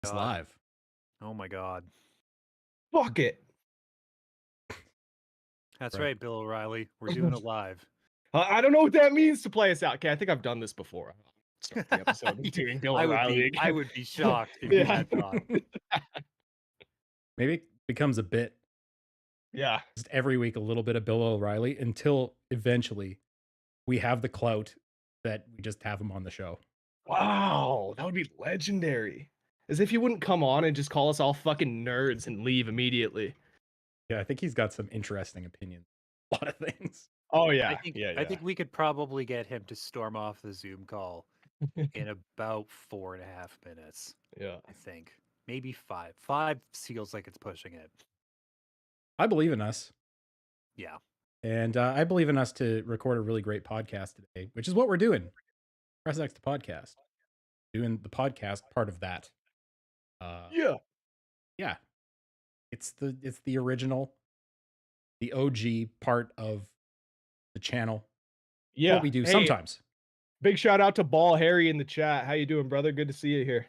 It's God. live. Oh my God. Fuck it. That's Right. right, Bill O'Reilly. We're doing it live. I don't know what that means to play us out. Okay, I think I've done this before. Start the episode with doing Bill O'Reilly again. I would be shocked if you Yeah. had not. Maybe it becomes a bit Yeah. just every week, a little bit of Bill O'Reilly until eventually we have the clout that we just have him on the show. Wow, that would be legendary. As if he wouldn't come on and just call us all fucking nerds and leave immediately. Yeah, I think he's got some interesting opinions. A lot of things. Oh I yeah, think yeah, I think we could probably get him to storm off the Zoom call in about 4.5 minutes. yeah. I think. Maybe 5. 5 feels like it's pushing it. I believe in us. Yeah. And I believe in us to record a really great podcast today, which is what we're doing. Press X the podcast. Doing the podcast part of that. Yeah. Yeah. It's the original, the OG part of the channel. Yeah. What we do Hey, sometimes. big shout out to Ball Harry in the chat. How you doing, brother? Good to see you here.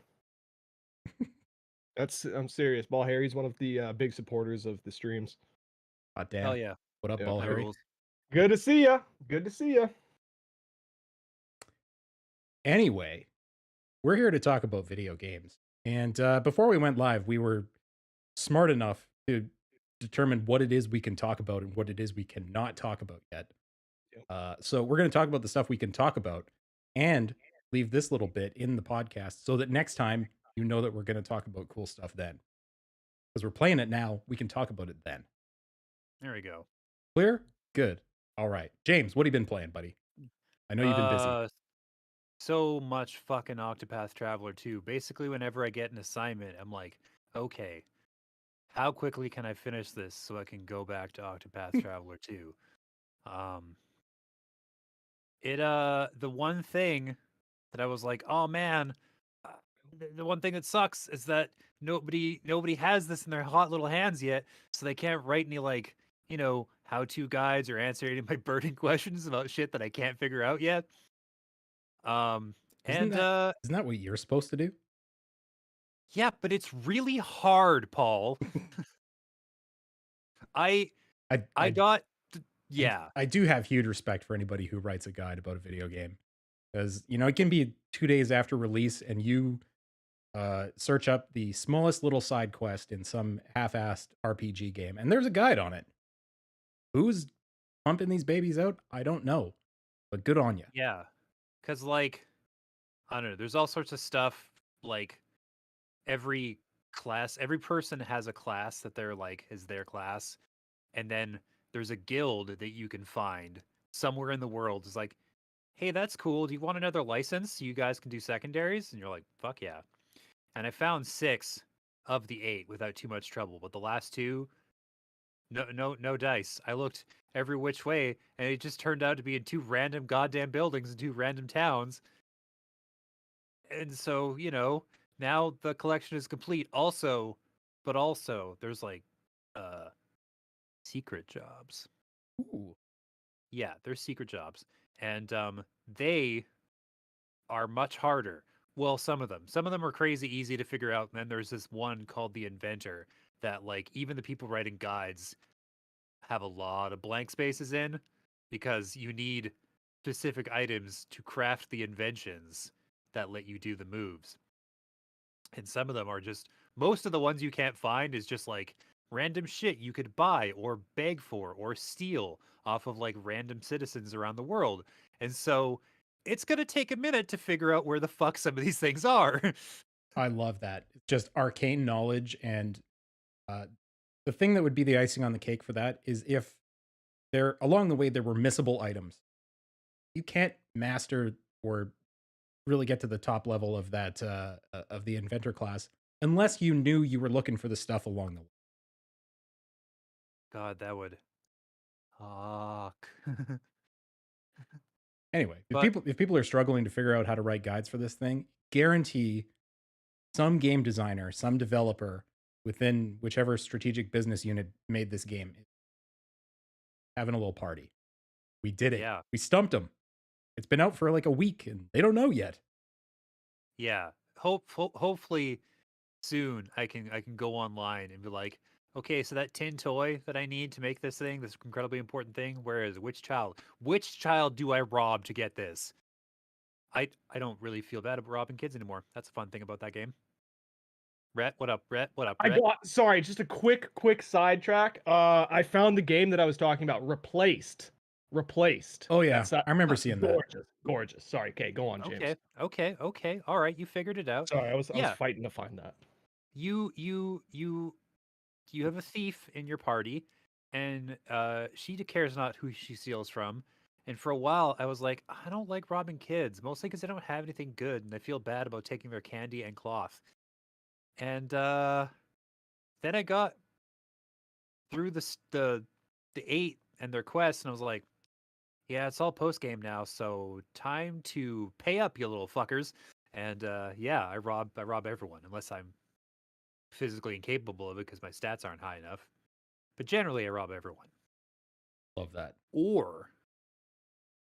I'm serious. Ball Harry's one of the big supporters of the streams. Hot damn. Hell yeah. What up, Yeah. Ball That Harry? rules. Good to see you. Good to see you. Anyway, we're here to talk about video games. And before we went live, we were smart enough to determine what it is we can talk about and what it is we cannot talk about yet. So we're going to talk about the stuff we can talk about and leave this little bit in the podcast so that next time you know that we're going to talk about cool stuff then. Because we're playing it now, we can talk about it then. There we go. Clear? Good. All right. James, what have you been playing, buddy? I know you've been busy. So much fucking Octopath Traveler 2. Basically, whenever I get an assignment, I'm like, okay, how quickly can I finish this so I can go back to Octopath Traveler 2? The one thing that I was like, oh man, the one thing that sucks is that nobody has this in their hot little hands yet, so they can't write any like, how-to guides or answer any of my burning questions about shit that I can't figure out yet. Isn't that what you're supposed to do? Yeah, but it's really hard, Paul. I do have huge respect for anybody who writes a guide about a video game, because it can be 2 days after release and you search up the smallest little side quest in some half-assed RPG game and there's a guide on it. Who's pumping these babies out? I don't know, but good on you. Yeah, because like, I don't know, there's all sorts of stuff, like every person has a class that they're like is their class, and then there's a guild that you can find somewhere in the world. It's like, hey, that's cool. Do you want another license so you guys can do secondaries? And you're like, fuck yeah. And I found 6 of the 8 without too much trouble, but the last 2, no dice. I looked every which way, and it just turned out to be in 2 random goddamn buildings in 2 random towns. And so, now the collection is complete. Also, there's like secret jobs. Ooh. Yeah, they're secret jobs. And they are much harder. Well, some of them are crazy easy to figure out. And then there's this one called the Inventor that like even the people writing guides have a lot of blank spaces in, because you need specific items to craft the inventions that let you do the moves. And some of them are just, most of the ones you can't find is just like random shit you could buy or beg for or steal off of like random citizens around the world. And so it's going to take a minute to figure out where the fuck some of these things are. I love that. Just arcane knowledge. And the thing that would be the icing on the cake for that is if there along the way there were missable items. You can't master or really get to the top level of that of the inventor class unless you knew you were looking for the stuff along the way. God, that would fuck. Anyway, But if people are struggling to figure out how to write guides for this thing, guarantee some game designer, some developer within whichever strategic business unit made this game is having a little party. We did it. Yeah. We stumped them. It's been out for like a week and they don't know yet. Yeah. Hopefully soon I can go online and be like, okay, so that tin toy that I need to make this thing, this incredibly important thing, where is it? Which child? Which child do I rob to get this? I don't really feel bad about robbing kids anymore. That's a fun thing about that game. Rhett, what up, Rhett? What up, I Rhett? got sorry, just a quick sidetrack. I found the game that I was talking about. Replaced. Oh yeah, That's I remember seeing that. gorgeous. Sorry, okay, go on, James. Okay. All right, you figured it out. Sorry, I was Yeah, fighting to find that. you have a thief in your party, and she cares not who she steals from. And for a while, I was like, I don't like robbing kids, mostly because they don't have anything good, and I feel bad about taking their candy and cloth. And then I got through the 8 and their quests, and I was like, yeah, it's all post game now, so time to pay up, you little fuckers. And yeah, I rob everyone unless I'm physically incapable of it because my stats aren't high enough. But generally, I rob everyone. Love that. Or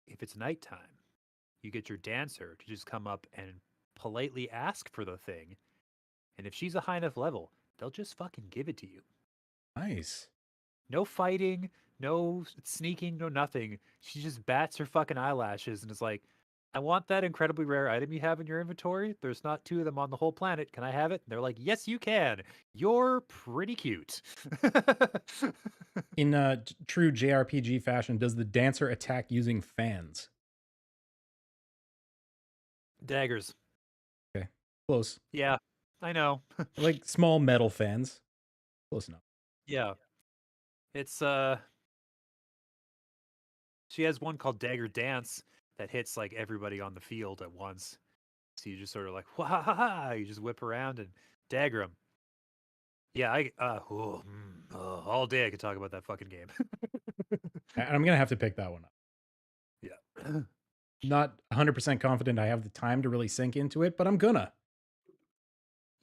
if it's nighttime, you get your dancer to just come up and politely ask for the thing. And if she's a high enough level, they'll just fucking give it to you. Nice. No fighting, no sneaking, no nothing. She just bats her fucking eyelashes and is like, I want that incredibly rare item you have in your inventory. There's not 2 of them on the whole planet. Can I have it? And they're like, yes, you can. You're pretty cute. In true JRPG fashion, does the dancer attack using fans? Daggers. Okay, close. Yeah, I know. Like small metal fans. Close enough. Yeah. It's she has one called Dagger Dance that hits like everybody on the field at once. So you just sort of like, wah ha ha, you just whip around and dagger them. Yeah, all day I could talk about that fucking game. I'm gonna have to pick that one up. Yeah. Not 100% confident I have the time to really sink into it, but I'm gonna.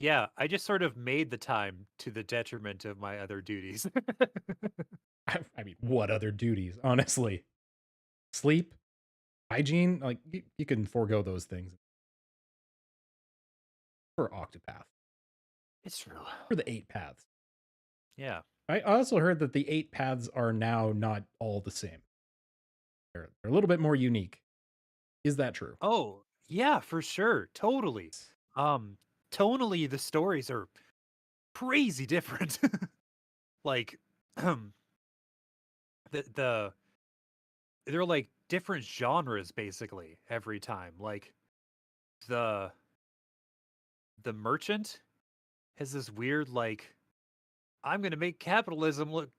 Yeah, I just sort of made the time to the detriment of my other duties. I mean, what other duties? Honestly, sleep, hygiene, like you can forego those things for Octopath. It's true. For the 8 paths. Yeah. I also heard that the 8 paths are now not all the same. They're a little bit more unique. Is that true? Oh, yeah, for sure. Totally. Tonally the stories are crazy different. Like the they're like different genres basically every time. Like the merchant has this weird like, I'm gonna make capitalism look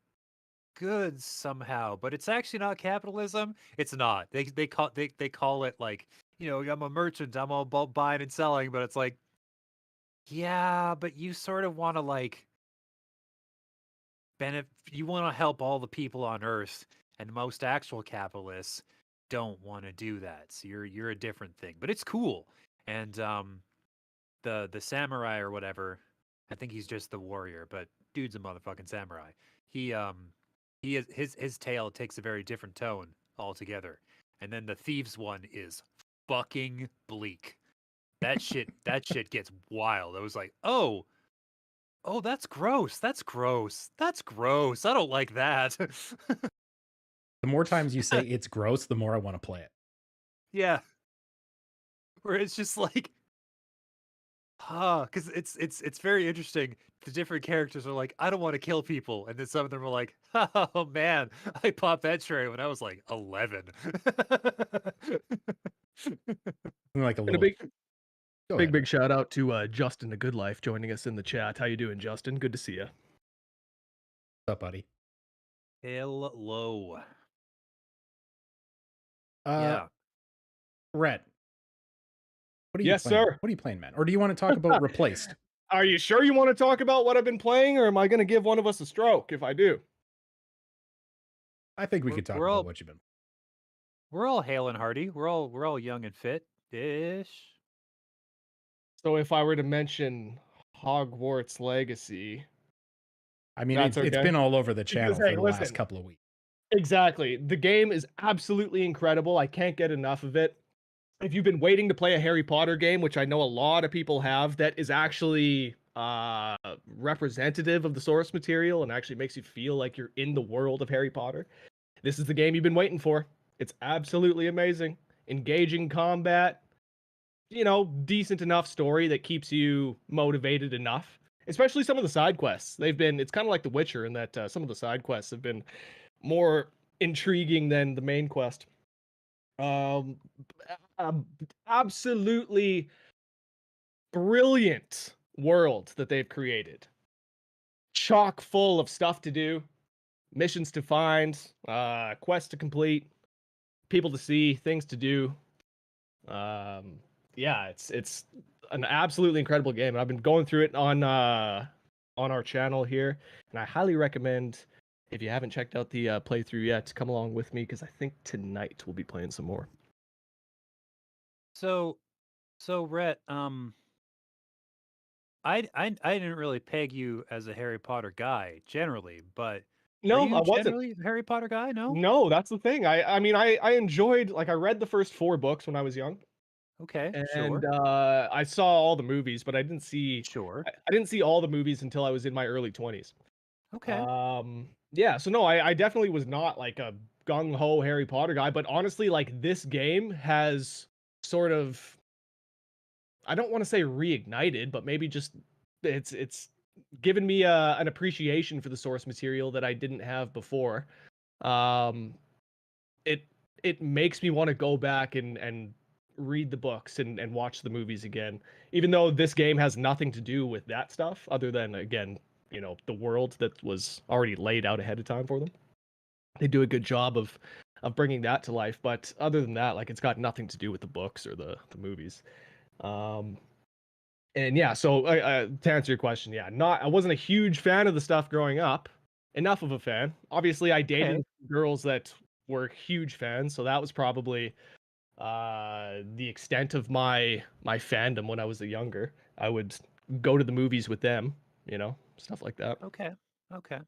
good somehow, but it's actually not capitalism. It's not. They call it like, I'm a merchant, I'm all about buying and selling, but it's like, yeah, but you sort of want to like you want to help all the people on Earth, and most actual capitalists don't want to do that. So you're a different thing, but it's cool. And the samurai or whatever, I think he's just the warrior, but dude's a motherfucking samurai. He is his tale takes a very different tone altogether. And then the thieves one is fucking bleak. That shit gets wild. I was like, oh, that's gross. That's gross. That's gross. I don't like that. The more times you say it's gross, the more I want to play it. Yeah. Where it's just like, because it's very interesting. The different characters are like, I don't want to kill people, and then some of them are like, oh man, I popped that cherry when I was like 11. Like a And a little. big shout out to Justin the Good Life joining us in the chat. How you doing, Justin? Good to see you. What's up, buddy? Hello. Yeah. Rhett. What are you Yes, playing? sir. What are you playing, man? Or do you want to talk about Replaced? Are you sure you want to talk about what I've been playing, or am I going to give one of us a stroke if I do? I think we could talk about what you've been. We're all hale and hearty. We're all young and fit-ish. So if I were to mention Hogwarts Legacy, I mean, it's been all over the channel for the last couple of weeks. Exactly. The game is absolutely incredible. I can't get enough of it. If you've been waiting to play a Harry Potter game, which I know a lot of people have, that is actually representative of the source material and actually makes you feel like you're in the world of Harry Potter. This is the game you've been waiting for. It's absolutely amazing. Engaging combat, decent enough story that keeps you motivated enough. Especially some of the side quests. It's kind of like The Witcher in that some of the side quests have been more intriguing than the main quest. Um, Absolutely brilliant world that they've created. Chock full of stuff to do, missions to find, quests to complete, people to see, things to do. Yeah, it's an absolutely incredible game. I've been going through it on our channel here, and I highly recommend, if you haven't checked out the playthrough yet, to come along with me because I think tonight we'll be playing some more. So, Rhett, I didn't really peg you as a Harry Potter guy generally, but are No, I you wasn't. generally a Harry Potter guy? No? No, that's the thing. I mean, I enjoyed, like, I read the first 4 books when I was young, Okay, and sure. I saw all the movies, but I didn't see Sure. I didn't see all the movies until I was in my early 20s. Okay. Yeah, so no, I definitely was not like a gung ho Harry Potter guy, but honestly, like, this game has sort of, I don't want to say reignited, but maybe just it's given me an appreciation for the source material that I didn't have before. Um, it it makes me want to go back and read the books and watch the movies again, even though this game has nothing to do with that stuff other than, again, the world that was already laid out ahead of time for them. They do a good job of bringing that to life, but other than that, like, it's got nothing to do with the books or the movies. um and yeah, so to answer your question, yeah, not I wasn't a huge fan of the stuff growing up. Enough of a fan. Obviously, I dated Okay. girls that were huge fans, so that was probably the extent of my fandom when I was younger. I would go to the movies with them, stuff like that. Okay. Okay.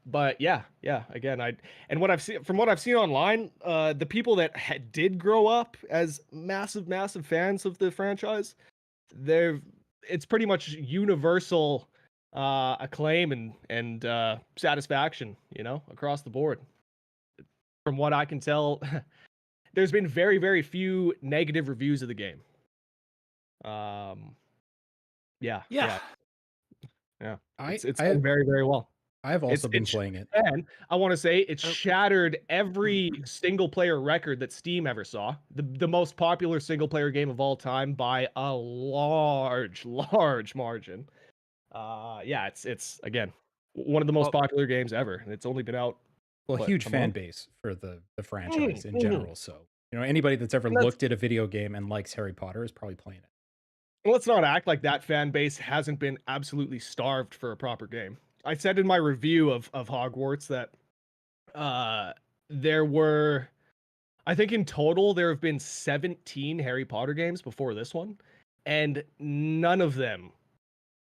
But yeah, again, and what I've seen from what I've seen online, the people that did grow up as massive fans of the franchise, they've it's pretty much universal acclaim and satisfaction, across the board. From what I can tell, there's been very few negative reviews of the game. Um, yeah, Yeah. yeah, yeah. I It's I done very well. I've also been It's playing it. and I want to say it Oh, shattered every single player record that Steam ever saw. The most popular single player game of all time by a large margin. Yeah, it's again one of the most well, popular games ever, and it's only been out, Well, what, huge a fan month? base for the franchise in Mhm. general. So, anybody that's ever And that's looked at a video game and likes Harry Potter is probably playing it. Let's not act like that fan base hasn't been absolutely starved for a proper game. I said in my review of Hogwarts that uh there were, I think in total there have been 17 Harry Potter games before this one, and none of them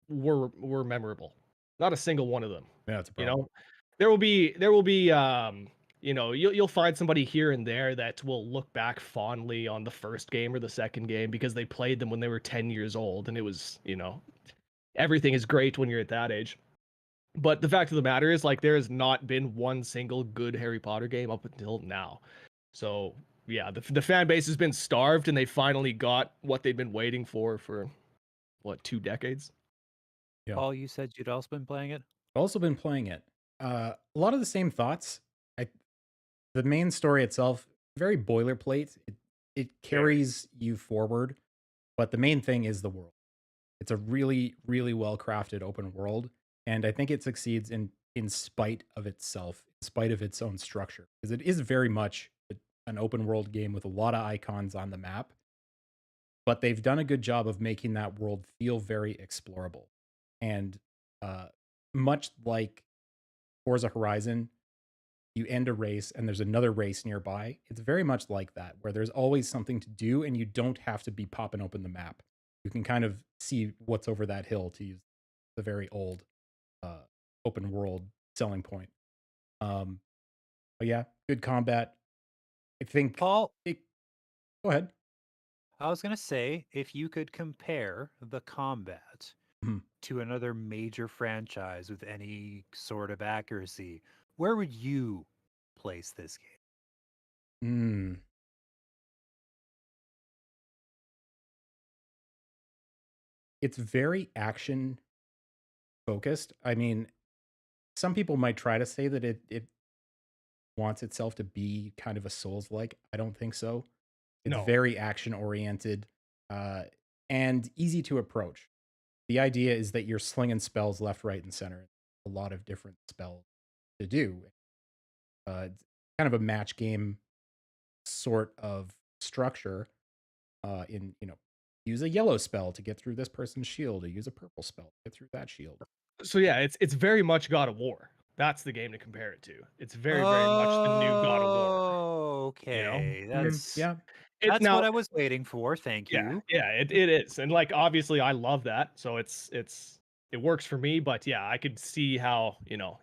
were memorable. Not a single one of them. Yeah, it's a You problem. know, there will be you'll find somebody here and there that will look back fondly on the first game or the second game because they played them when they were 10 years old, and it was, everything is great when you're at that age. But the fact of the matter is, like, there has not been one single good Harry Potter game up until now. So yeah, the fan base has been starved, and they finally got what they've been waiting for what, 2 decades. Yeah. Paul, you said you'd also been playing it? I've also been playing it. A lot of the same thoughts. I The main story itself, very boilerplate. It Very. carries you forward, but the main thing is the world. It's a really well crafted open world, and I think it succeeds in spite of itself, in spite of its own structure, because it is very much an open world game with a lot of icons on the map. But they've done a good job of making that world feel very explorable, and uh, much like Forza Horizon, you end a race and there's another race nearby. It's very much like that, where there's always something to do and you don't have to be popping open the map. You can kind of see what's over that hill, to use the very old uh, open world selling point. Um, but yeah, good combat. I think Paul, it, go ahead. I was gonna say, if you could compare the combat Mhm. to another major franchise with any sort of accuracy, where would you place this game? Mm. It's very action focused. I mean, some people might try to say that it wants itself to be kind of a Souls-like. I don't think so. It's No. very action oriented, uh, and easy to approach. The idea is that you're slinging spells left, right, and center. A lot of different spells to do. It's kind of a match game sort of structure. Use a yellow spell to get through this person's shield, or use a purple spell to get through that shield. So yeah, it's very much God of War. That's the game to compare it to. It's very, very much the new God of War. Oh, You know, okay. it's Yeah, it That's what now. I was waiting for. Thank Yeah, you. yeah, it is, and like obviously I love that, so it works for me. But yeah, I could see how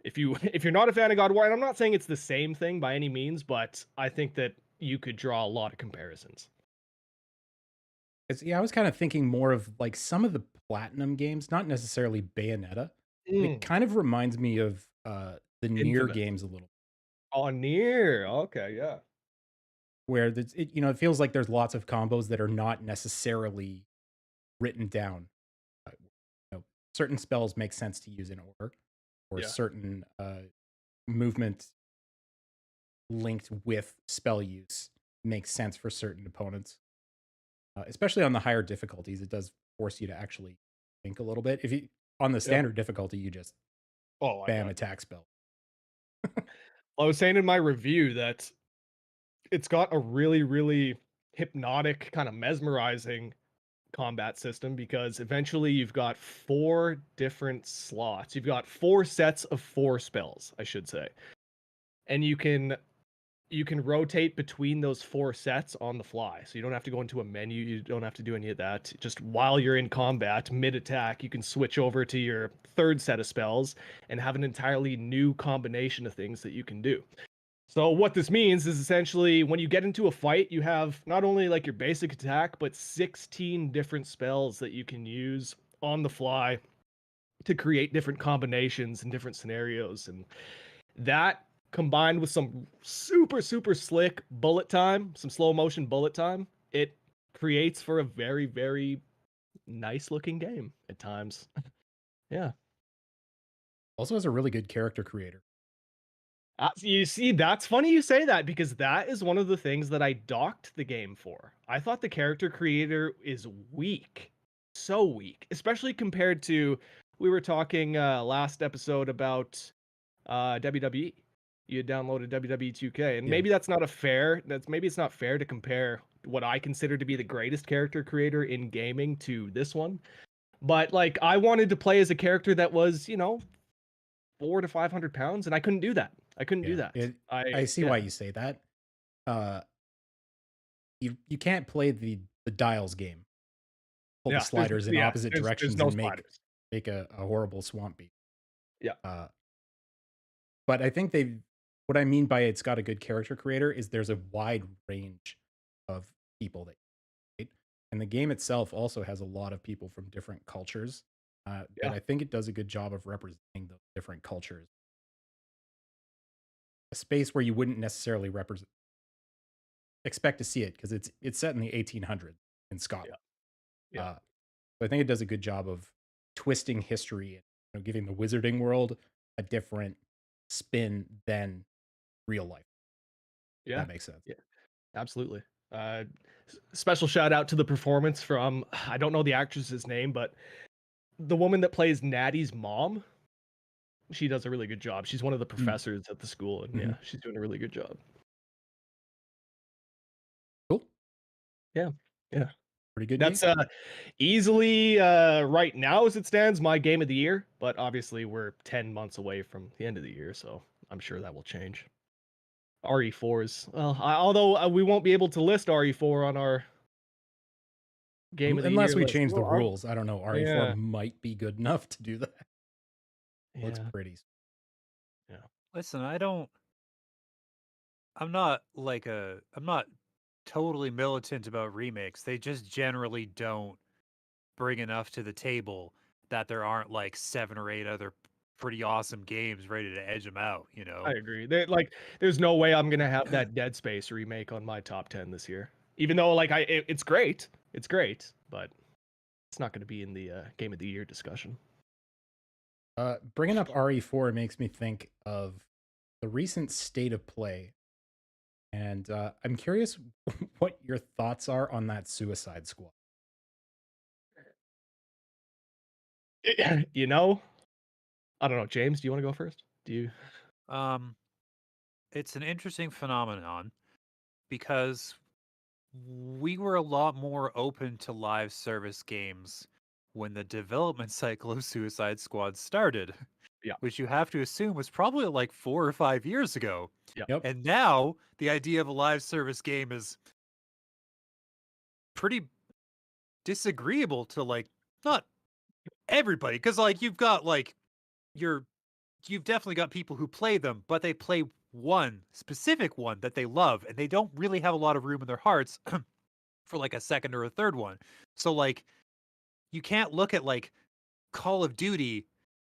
if you if you're not a fan of God of War, and I'm not saying it's the same thing by any means, but I think that you could draw a lot of comparisons. I was kind of thinking more of like some of the Platinum games, not necessarily Bayonetta. It Mm, kind of reminds me of the Nier Infamous. games a little, Oh, near. Okay, yeah. where it feels like there's lots of combos that are not necessarily written down. Certain spells make sense to use in order, or Yeah. certain movement linked with spell use makes sense for certain opponents. Especially on the higher difficulties, it does force you to actually think a little bit. If you on the Yep. standard difficulty, you just Oh my bam god. attack spell. I was saying in my review that it's got a really, really hypnotic, kind of mesmerizing combat system because eventually you've got four different slots. You've got four sets of four spells, I should say. And you can rotate between those four sets on the fly. So you don't have to go into a menu, you don't have to do any of that. Just while you're in combat, mid attack, you can switch over to your third set of spells and have an entirely new combination of things that you can do. So what this means is essentially when you get into a fight, you have not only like your basic attack, but 16 different spells that you can use on the fly to create different combinations and different scenarios. And that combined with some super, super slick bullet time, some slow motion bullet time, it creates for a very, very nice looking game at times. Yeah. Also has a really good character creator. You see, that's funny you say that because that is one of the things that I docked the game for. I thought the character creator is weak, so weak, especially compared to we were talking last episode about WWE. You had downloaded WWE 2K, and Yeah. maybe maybe it's not fair to compare what I consider to be the greatest character creator in gaming to this one. But like, I wanted to play as a character that was 400 to 500 pounds, and I couldn't do that. I couldn't do Yeah. that. I see Yeah. why you say that. Uh you can't play the dials game. Pull the Yeah, sliders in opposite there's directions no and make sliders. make a horrible swamp beat. Yeah. Uh but I think what I mean by it's got a good character creator is there's a wide range of people that and the game itself also has a lot of people from different cultures. But Yeah. I think it does a good job of representing those different cultures. A space where you wouldn't necessarily expect to see it because it's set in the 1800s in Yeah. Scotland. Yeah. So I think it does a good job of twisting history and giving the wizarding world a different spin than real life. If Yeah. that makes sense. Yeah. Absolutely. Special shout out to the performance from I don't know the actress's name, but the woman that plays Natty's mom. She does a really good job. She's one of the Mm. professors at the school, and Mhm. yeah, she's doing a really good job. Cool. Yeah. Yeah. Pretty good game. That's easily right now as it stands my game of the year, but obviously we're 10 months away from the end of the year, so I'm sure that will change. RE4 is well, although we won't be able to list RE4 on our game of the Unless year we list. change the Well, rules. I don't know. RE4 yeah. might be good enough to do that. Looks Yeah. pretty. Listen, I'm not totally militant about remakes. They just generally don't bring enough to the table that there aren't like 7 or 8 other pretty awesome games ready to edge them out, you I know? agree. There's no way I'm gonna have that Dead Space remake on my top 10 this year. Even though, like, it's great. It's great, but it's not gonna be in the Game of the Year discussion. Bringing up RE4 makes me think of the recent state of play, and I'm curious what your thoughts are on that Suicide Squad. You know, I don't know. James, do you want to go first? Do you? Um, it's an interesting phenomenon because we were a lot more open to live service games when the development cycle of Suicide Squad started, Yeah. which you have to assume was probably like 4 or 5 years ago. Yeah. Yep. And now the idea of a live service game is pretty disagreeable to like not everybody, because like you've got like you've definitely got people who play them, but they play one specific one that they love, and they don't really have a lot of room in their hearts for like a second or a third one. So like you can't look at like Call of Duty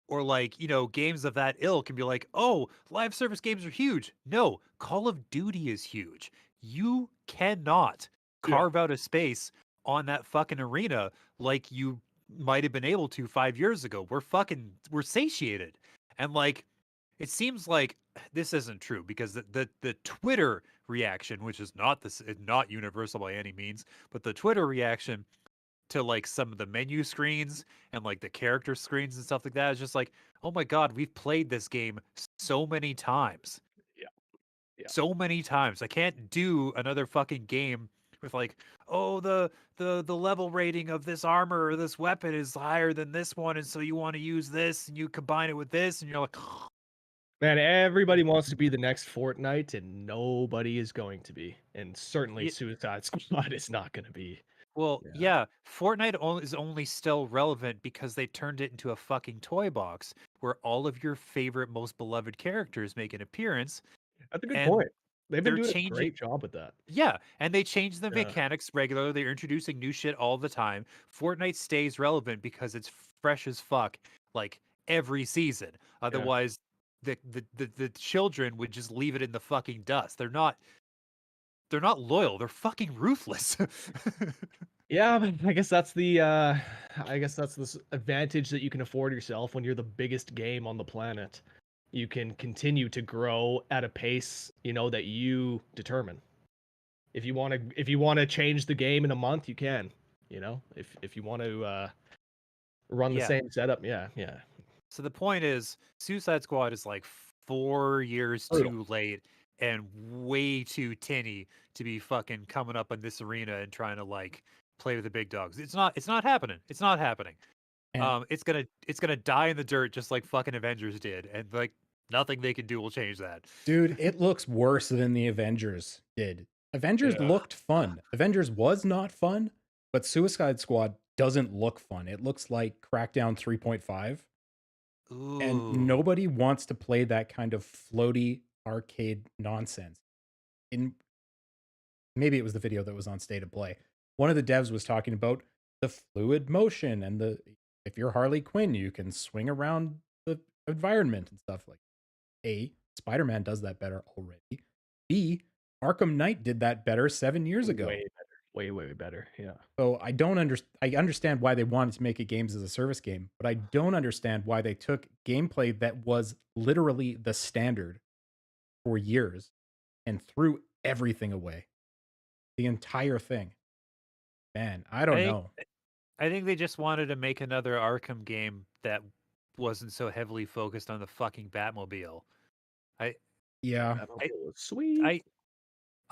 or like, you know, games of that ilk and be like, "Oh, live service games are huge." No, Call of Duty is huge. You cannot Yeah. carve out a space on that fucking arena like you might have been able to 5 years ago. We're satiated. And like it seems like this isn't true because the Twitter reaction, which is not universal by any means, but the Twitter reaction to like some of the menu screens and like the character screens and stuff like that is just like, oh my god, we've played this game so many times. Yeah. Yeah. So many times. I can't do another fucking game with like, oh, the level rating of this armor or this weapon is higher than this one, and so you want to use this and you combine it with this, and you're like, Man, everybody wants to be the next Fortnite, and nobody is going to be. And certainly, Ye- Suicide Squad is not going to be. well, Yeah. yeah, Fortnite is only still relevant because they turned it into a fucking toy box where all of your favorite, most beloved characters make an appearance, That's a good and point. They've been they're doing a changing. great job with that. Yeah, and they change the Yeah. mechanics regularly. They're introducing new shit all the time. Fortnite stays relevant because it's fresh as fuck, like every season. Otherwise, the children would just leave it in the fucking dust. They're not loyal. They're fucking ruthless. Yeah, but I guess that's this advantage that you can afford yourself when you're the biggest game on the planet. You can continue to grow at a pace, that you determine. If you want to change the game in a month, you can. If you want to run the Yeah. same setup, yeah. So the point is, Suicide Squad is like 4 years Brutal. too late and way too tinny to be fucking coming up in this arena and trying to like play with the big dogs. It's not happening. It's not happening. And It's gonna die in the dirt just like fucking Avengers did, and like nothing they can do will change that. dude, it looks worse than the Avengers did. Avengers Yeah. looked fun. Avengers was not fun, but Suicide Squad doesn't look fun. It looks like Crackdown 3.5. Ooh. And nobody wants to play that kind of floaty arcade nonsense. In maybe it was the video that was on State of Play. One of the devs was talking about the fluid motion and the if you're Harley Quinn, you can swing around the environment and stuff like. A, Spider-Man does that better already. B, Arkham Knight did that better 7 years ago. Way better. Way better. Yeah. So I understand why they wanted to make it games as a service game, but I don't understand why they took gameplay that was literally the standard for years and threw everything away. The entire thing. Man, I don't know. I think they just wanted to make another Arkham game that wasn't so heavily focused on the fucking Batmobile. Yeah. Batmobile was sweet.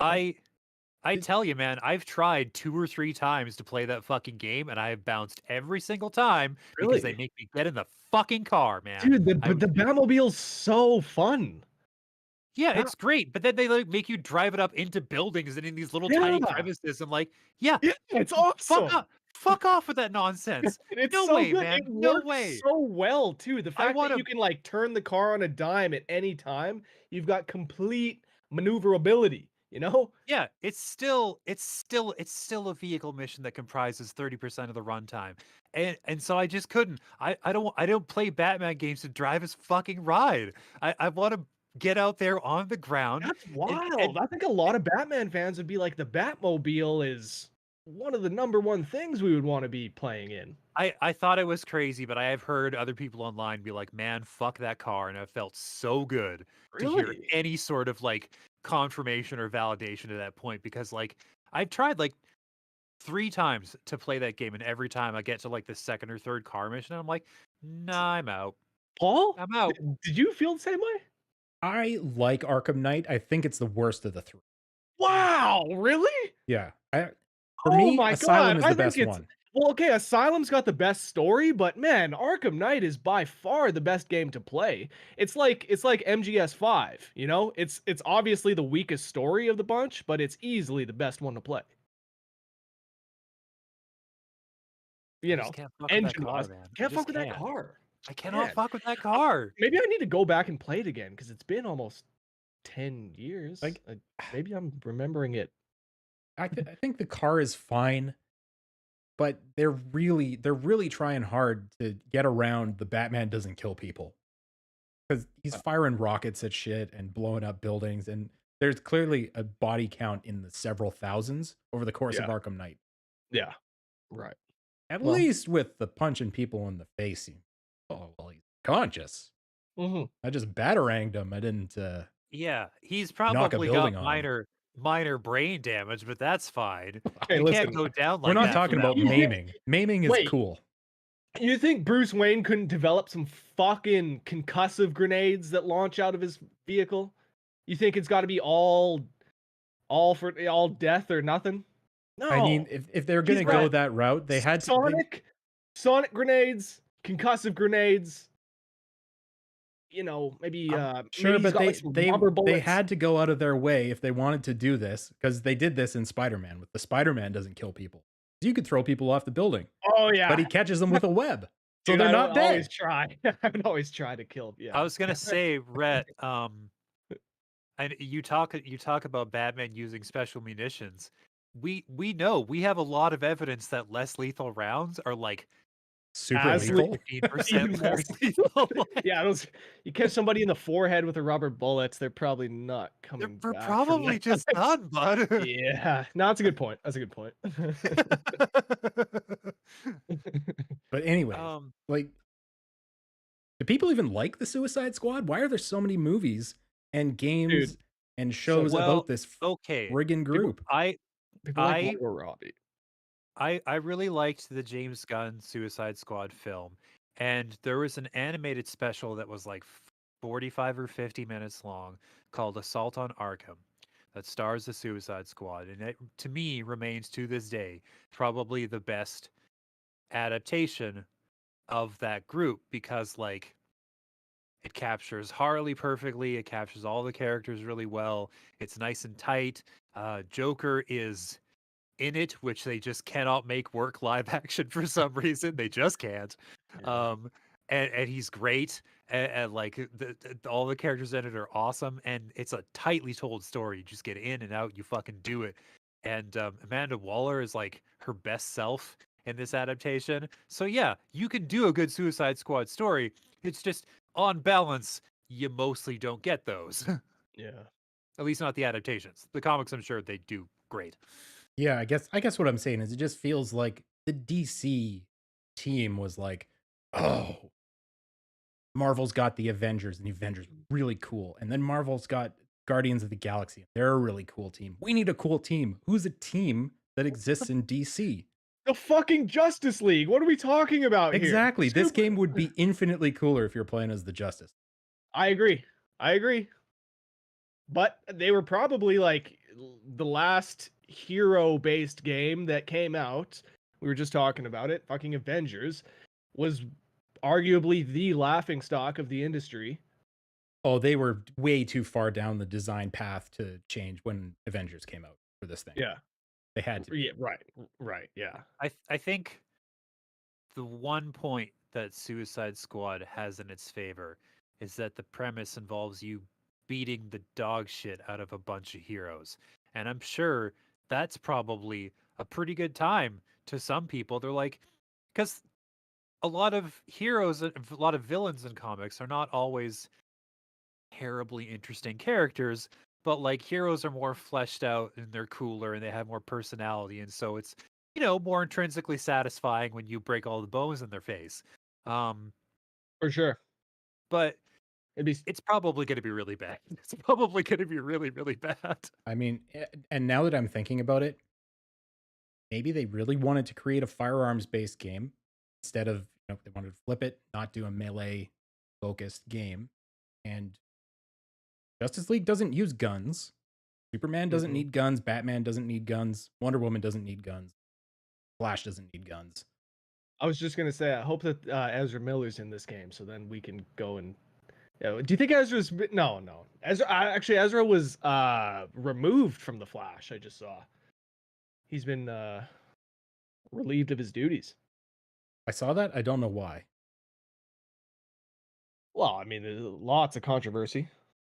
I tell you, man, I've tried 2 or 3 times to play that fucking game, and I have bounced every single time because they Really? make me get in the fucking car, man. Dude, the Batmobile's so fun. Yeah, Bat- it's great, but then they like make you drive it up into buildings and in these little tiny Yeah. crevices, and like, yeah, Yeah, it's awesome. fuck off with that nonsense. It's No so way, good. man. It No works way. so well too. The fact wanna- that you can like turn the car on a dime at any time, you've got complete maneuverability. You know? Yeah, it's still a vehicle mission that comprises 30% of the runtime. And so I just couldn't. I don't play Batman games to drive his fucking ride. I want to get out there on the ground That's and wild. I think a lot of Batman fans would be like, the Batmobile is one of the number one things we would want to be playing in. I thought it was crazy, but I have heard other people online be like, "Man, fuck that car," and it felt so good to hear Really? any sort of like confirmation or validation to that point because like I've tried like 3 times to play that game, and every time I get to like the second or third car mission, I'm like, "Nah, I'm out. Paul, I'm out." did you feel the same way? I like Arkham Knight. I think it's the worst of the three. Wow, really? Yeah. For Oh me, my Asylum god, is I the think best it's one. well, okay, Asylum's got the best story, but man, Arkham Knight is by far the best game to play. It's like MGS5, you know? It's obviously the weakest story of the bunch, but it's easily the best one to play. I You just know, can't fuck with that car, engine-wise. man. I Can't just fuck with that can't. car. I cannot Man, fuck with that I car. maybe I need to go back and play it again because it's been almost 10 years. Like, Maybe I'm remembering it. I think the car is fine, but they're really trying hard to get around the Batman doesn't kill people because he's Uh, firing rockets at shit and blowing up buildings, and there's clearly a body count in the several thousands over the course of Yeah, Arkham Knight. yeah, right. At Well, least with the punching people in the face. Oh well, he's conscious. mhm. I just bataranged him. I didn't Yeah, he's knock a probably got building on him. minor brain damage, but that's fine. Hey, You can't listen, go down We're like not that for talking that about you long. think maiming. Maiming is wait, cool. you think Bruce Wayne couldn't develop some fucking concussive grenades that launch out of his vehicle? You think it's got to be all death or nothing? I mean, No. if they're He's gonna got go that route, they had to. sonic grenades, concussive grenades, maybe Sure, maybe he's but got they like some they rubber they bullets. had to go out of their way if they wanted to do this because they did this in Spider-Man. With the Spider-Man doesn't kill people. You could throw people off the building, Oh but he yeah. catches them with a web, so Dude, they're I would not always dead. try. I would always try to kill, I yeah. was gonna say, Rhett, and you talk about Batman using special munitions. We know we have a lot of evidence that less lethal rounds are like Super 10 As or le lethal. fifteen% even more. less lethal. Yeah, those you catch somebody in the forehead with a rubber bullets, they're probably not They're, coming we're back from probably just that. done, bud. Yeah. No, that's a good point. That's a good point. But anyways, um, like, do people even like the Suicide Squad? Why are there so many movies and Dude, games and so shows well, about this okay. friggin' people group? people like I Margot Robbie. I really liked the James Gunn Suicide Squad film, and there was an animated special that was like 45 or 50 minutes long called Assault on Arkham that stars the Suicide Squad, and it to me remains to this day probably the best adaptation of that group because like it captures Harley perfectly, it captures all the characters really well. It's nice and tight. Joker is in it, which they just cannot make work live action for some reason. They just can't. Yeah. Um, and he's great, and like all the characters in it are awesome, and it's a tightly told story. You just get in and out, you fucking do it. And Amanda Waller is like her best self in this adaptation. So yeah, you can do a good Suicide Squad story. It's just on balance, you mostly don't get those. Yeah. At least not the adaptations. The comics, I'm sure they do great. Yeah, I guess what I'm saying is it just feels like the DC team was like, oh, Marvel's got the Avengers, and the Avengers are really cool. And then Marvel's got Guardians of the Galaxy. They're a really cool team. We need a cool team. Who's a team that exists in DC? The fucking Justice League. What are we talking about here? Exactly. This game would be infinitely cooler if you're playing as the Justice. I agree. I agree. But they were probably like the last hero-based game that came out. We were just talking about it. Fucking Avengers was arguably the laughingstock of the industry. Oh, they were way too far down the design path to change when Avengers came out for this thing. Yeah. They had to. Yeah, right. Right. Yeah. I think the one point that Suicide Squad has in its favor is that the premise involves you beating the dog shit out of a bunch of heroes. And I'm sure that's probably a pretty good time to some people. They're like, because a lot of heroes, a lot of villains in comics are not always terribly interesting characters, but like heroes are more fleshed out and they're cooler and they have more personality. And so it's, more intrinsically satisfying when you break all the bones in their face. Um, For sure. but It'd be it's probably going to be really bad. It's probably going to be really, really bad. I mean, and now that I'm thinking about it, maybe they really wanted to create a firearms based game instead of, they wanted to flip it, not do a melee focused game. And Justice League doesn't use guns. Superman doesn't Mhm. need guns. Batman doesn't need guns. Wonder Woman doesn't need guns. Flash doesn't need guns. I was just gonna say, I hope that Ezra Miller's in this game, so then we can go and. Yeah, do you think Ezra's? No. Actually, Ezra was removed from the Flash. I just saw. He's been relieved of his duties. I saw that. I don't know why. Well, I mean, there's lots of controversy.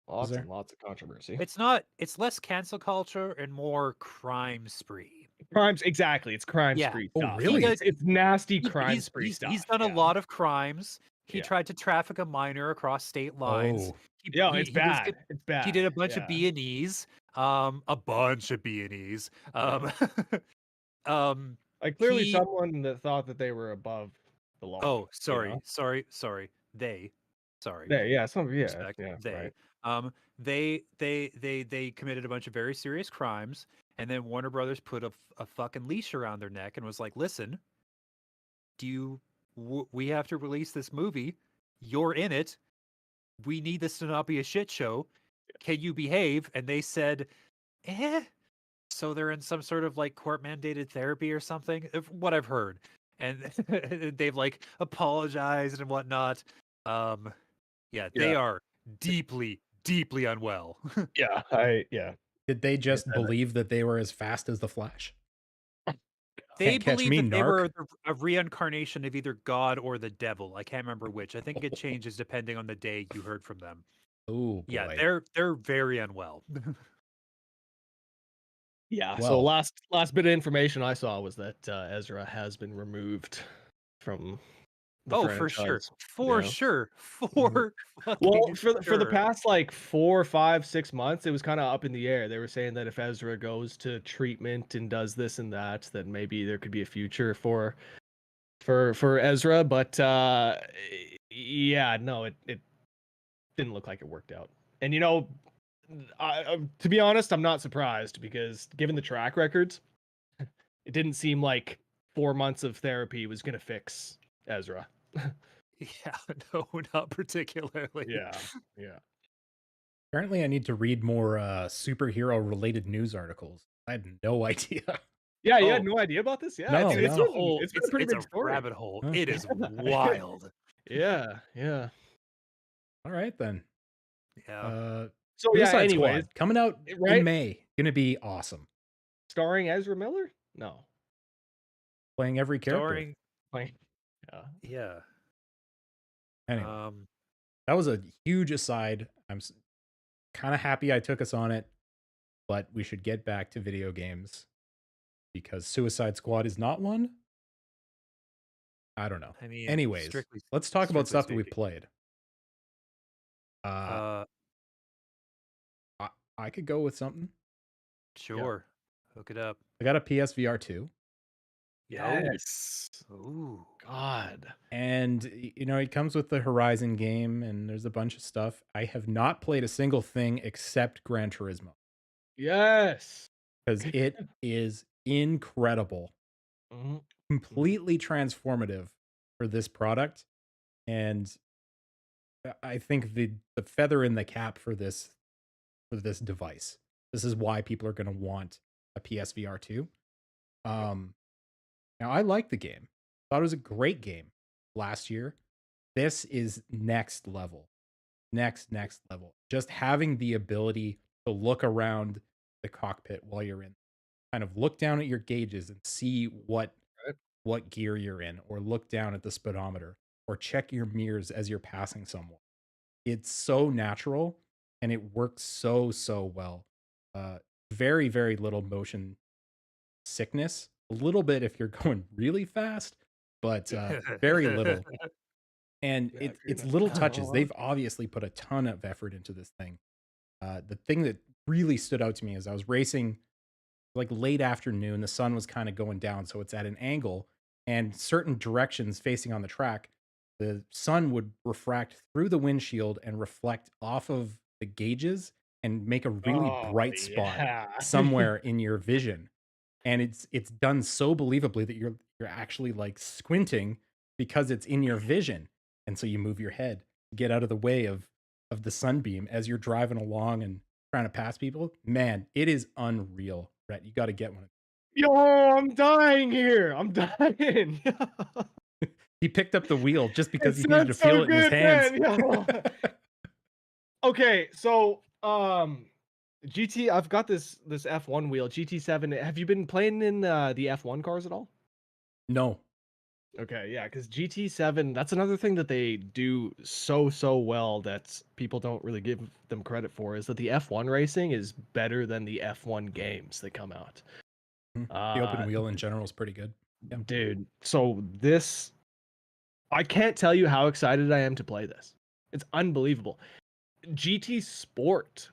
Was Lots there? and lots of controversy. It's less cancel culture and more crime spree. Crimes, exactly. It's crime Yeah. spree Oh, stuff. really? Like, it's nasty He- crime he's, spree he's, stuff. he's done a yeah. lot of crimes. He Yeah. tried to traffic a minor across state lines. Oh, Yeah, it's bad. It's bad. He did a bunch of yeah. B&Es, a bunch of B&Es. Like clearly he- someone that thought that they were above the law. Oh, you know? sorry. Sorry. Yeah, Respect. They. right. They committed a bunch of very serious crimes, and then Warner Brothers put a fucking leash around their neck and was like, "Listen, we have to release this movie. You're in it. We need this to not be a shit show. Can you behave?" And they said, "Eh." So they're in some sort of like court mandated therapy or something, of what I've heard, and they've like apologized and whatnot. Yeah, they Yeah. are deeply, deeply unwell. Yeah. did they just said it. believe that they were as fast as the Flash? They Can't catch believe me, that they narc. were a reincarnation of either God or the devil. I can't remember which. I think it changes depending on the day you heard from them. Oh boy. Yeah, they're very unwell. Yeah. Well. So last bit of information I saw was that Ezra has been removed from the for sure. franchise. For Yeah. sure. Well, fucking for the sure. past like 4, 5, 6 months, it was kind of up in the air. They were saying that if Ezra goes to treatment and does this and that, then maybe there could be a future for Ezra. But yeah, no, it didn't look like it worked out. And to be honest, I'm not surprised because given the track records, it didn't seem like 4 months of therapy was gonna fix Ezra. Yeah, no, not particularly. Yeah. Apparently, I need to read more superhero related news articles. I had no idea. Yeah, you Oh. had no idea about this? Yeah, No, it's no. a whole. It's been a pretty big story. rabbit hole. Huh. It is wild. Yeah. All right then. Yeah. So yeah. Suicide Anyways, Squad, coming out right? in May. Gonna be awesome. Starring Ezra Miller? No. Playing every character. Starring. Like, yeah. Yeah. Anyway, that was a huge aside. I'm kind of happy I took us on it, but we should get back to video games because Suicide Squad is not one. I don't know. I mean, Anyways, strictly, let's talk about strictly stuff that we've speaking. played. I could go with something. Sure. Hook it up. I got a PSVR 2. Yes. Ooh. God. And it comes with the Horizon game and there's a bunch of stuff. I have not played a single thing except Gran Turismo Yes. because it is incredible. Mhm. Completely transformative for this product. And I think the feather in the cap for this device. This is why people are going to want a PSVR 2. Now I like the game. Thought it was a great game last year. This is next level. Next level. Just having the ability to look around the cockpit while you're in, kind of look down at your gauges and see what gear you're in, or look down at the speedometer, or check your mirrors as you're passing someone. It's so natural and it works so well. very, very little motion sickness. A little bit if you're going really fast, but very little. And Yeah, if you're it's gonna little touches. They've obviously put a ton of effort into this thing. The thing that really stood out to me is I was racing like late afternoon. The sun was kind of going down, so it's at an angle, and certain directions facing on the track, the sun would refract through the windshield and reflect off of the gauges and make a really Oh, bright spot yeah. somewhere in your vision. And it's done so believably that you're actually like squinting because it's in your vision. And so you move your head to get out of the way of the sunbeam as you're driving along and trying to pass people. Man, it is unreal, Brett. You got to get one. Yo, I'm dying here. I'm dying. He picked up the wheel just It because he needed to sounds so feel it in his good, hands. man. Yo. Okay, so I've got this F1 wheel, GT7. Have you been playing in the F1 cars at all? No. Okay, yeah, because GT7, that's another thing that they do so well that people don't really give them credit for, is that the F1 racing is better than the F1 games that come out. The open wheel in general is pretty good. Yeah. Dude, so I can't tell you how excited I am to play this. It's unbelievable. GT Sport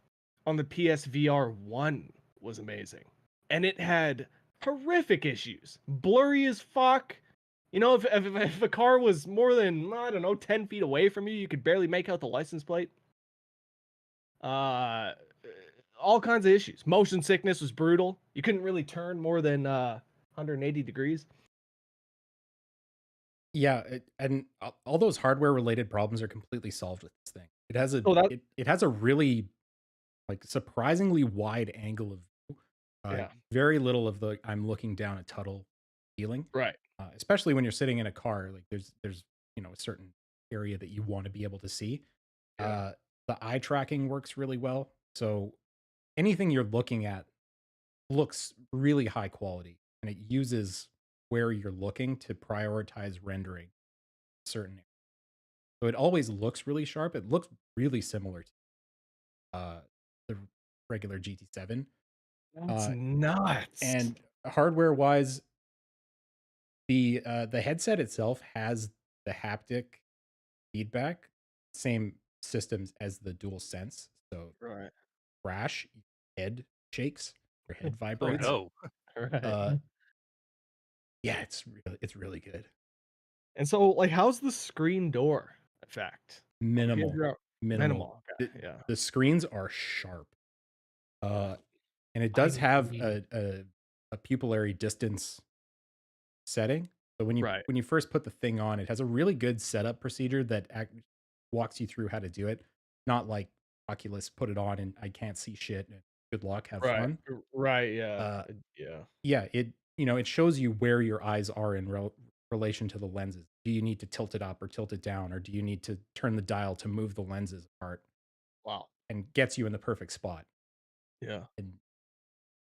on the PSVR 1 was amazing. And it had horrific issues. Blurry as fuck. You know, if a car was more than, I don't know, 10 feet away from you, you could barely make out the license plate. All kinds of issues. Motion sickness was brutal. You couldn't really turn more than 180 degrees. Yeah, and all those hardware related problems are completely solved with this thing. It has it has a really like surprisingly wide angle of view. Yeah. Very little of the I'm looking down a tunnel feeling. Right. Especially when you're sitting in a car, like there's a certain area that you want to be able to see. Yeah. The eye tracking works really well. So anything you're looking at looks really high quality, and it uses where you're looking to prioritize rendering certain areas. So it always looks really sharp. It looks really similar to the regular GT7. That's nuts. And hardware wise, the headset itself has the haptic feedback, same systems as the DualSense. So right. crash, head shakes, your head Oh vibrates. no. Right. Yeah, it's really good. And so, like, how's the screen door effect? Minimal. Minimal. Okay. The, Yeah. the screens are sharp. And it does I have need- a pupillary distance setting. So when Right. you first put the thing on, it has a really good setup procedure that walks you through how to do it. Not like Oculus, put it on and I can't see shit. And good luck, have Right. fun. Right. Yeah. Uh, Yeah. yeah, it shows you where your eyes are in relation to the lenses. Do you need to tilt it up or tilt it down, or do you need to turn the dial to move the lenses apart? Wow. And gets you in the perfect spot Yeah. and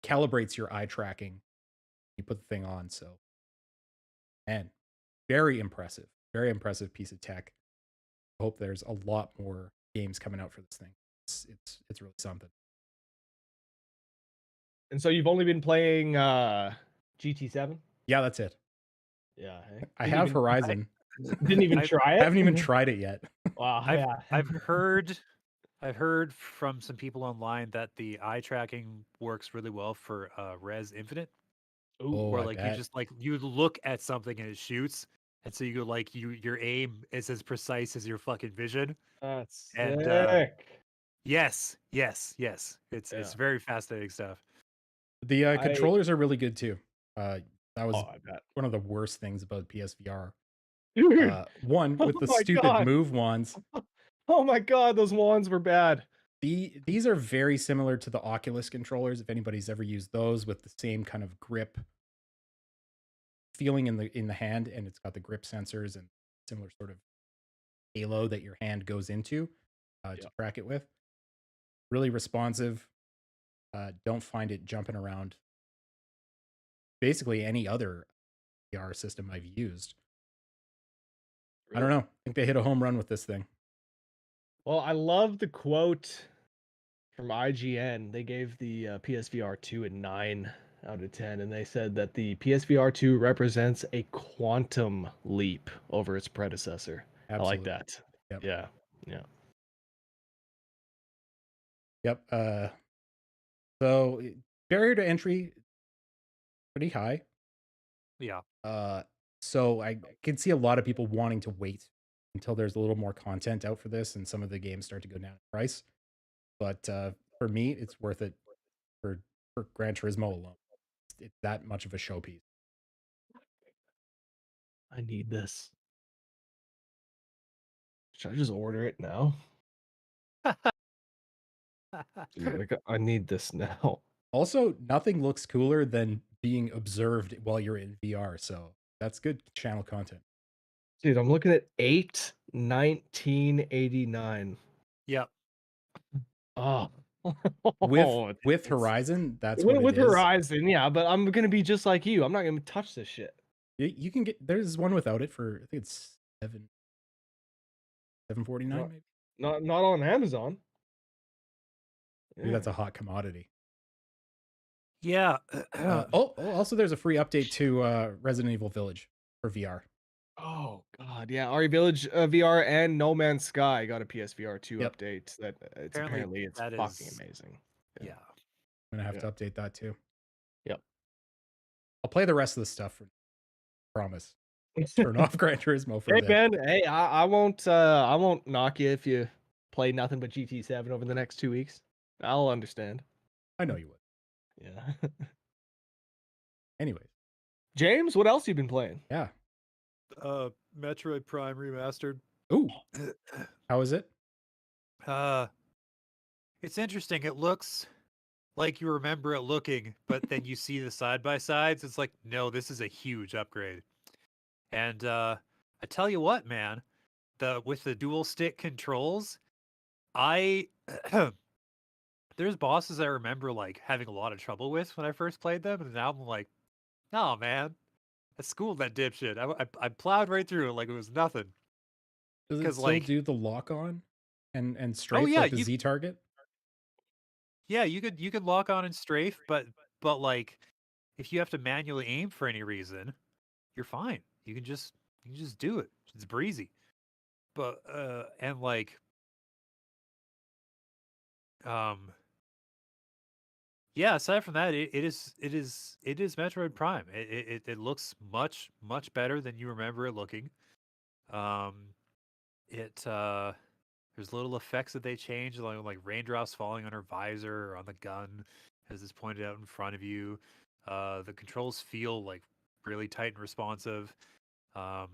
calibrates your eye tracking. You put the thing on, so man, very impressive piece of tech. I hope there's a lot more games coming out for this thing. It's really something. And so you've only been playing GT7? Yeah, that's it. Yeah. I have Horizon. Didn't even try it. I haven't even tried it yet. Wow. I've heard from some people online that the eye tracking works really well for Res Infinite, where I like you bet. just like you look at something and it shoots, and so you go like your aim is as precise as your fucking vision. That's And sick. yes, it's very fascinating stuff. The controllers are really good too. That was I bet. one of the worst things about PSVR. Dude. One with the my stupid God. move wands. Oh my God, those wands were bad. These are very similar to the Oculus controllers. If anybody's ever used those, with the same kind of grip feeling in the hand, and it's got the grip sensors and similar sort of halo that your hand goes into to track it with. Really responsive. Don't find it jumping around basically any other VR system I've used. I don't know. I think they hit a home run with this thing. Well, I love the quote from IGN, they gave the PSVR 2 a 9 out of 10, and they said that the PSVR 2 represents a quantum leap over its predecessor. I like Absolutely. that. Yep. Yeah. Yeah. Yep. So barrier to entry pretty high. Yeah. So I can see a lot of people wanting to wait until there's a little more content out for this and some of the games start to go down in price. But for me, it's worth it for Gran Turismo alone. It's that much of a showpiece. I need this. Should I just order it now? Dude, like, I need this now. Also, nothing looks cooler than being observed while you're in VR. So that's good channel content. Dude, I'm looking at 8/19/89. Yep. Oh. With Horizon, that's what it with is. Horizon, yeah, but I'm gonna be just like you. I'm not gonna touch this shit. You can get there's one without it for I think it's 749 Not, maybe. not on Amazon. Maybe that's a hot commodity. Yeah. Also there's a free update to Resident Evil Village for VR. Oh god, yeah. RE Village VR and No Man's Sky got a PSVR 2 Yep. update. That Apparently it's that fucking is- amazing. Yeah. I'm gonna have to update that too. Yep. I'll play the rest of the stuff for promise. Turn off Gran Turismo for Hey a bit. man, hey, I won't knock you if you play nothing but GT7 over the next 2 weeks. I'll understand. I know you would. Yeah. Anyways, James, what else you been playing? yeah. Metroid Prime Remastered. Ooh, how is it? It's interesting. It looks like you remember it looking, but then you see the side by sides. It's like, no, this is a huge upgrade. And I tell you what, man, with the dual stick controls, I there's bosses I remember like having a lot of trouble with when I first played them, and now I'm like, no, man, I schooled that dipshit. I plowed right through it like it was nothing. Does it 'Cause, still like- do the lock on and strafe yeah, like the you- Z target? Yeah, you could lock on and strafe, but like if you have to manually aim for any reason, you're fine. You can just do it. It's breezy. But and like yeah, aside from that, it is Metroid Prime. It looks much better than you remember it looking. There's little effects that they change, like raindrops falling on her visor or on the gun as it's pointed out in front of you. The controls feel like really tight and responsive. I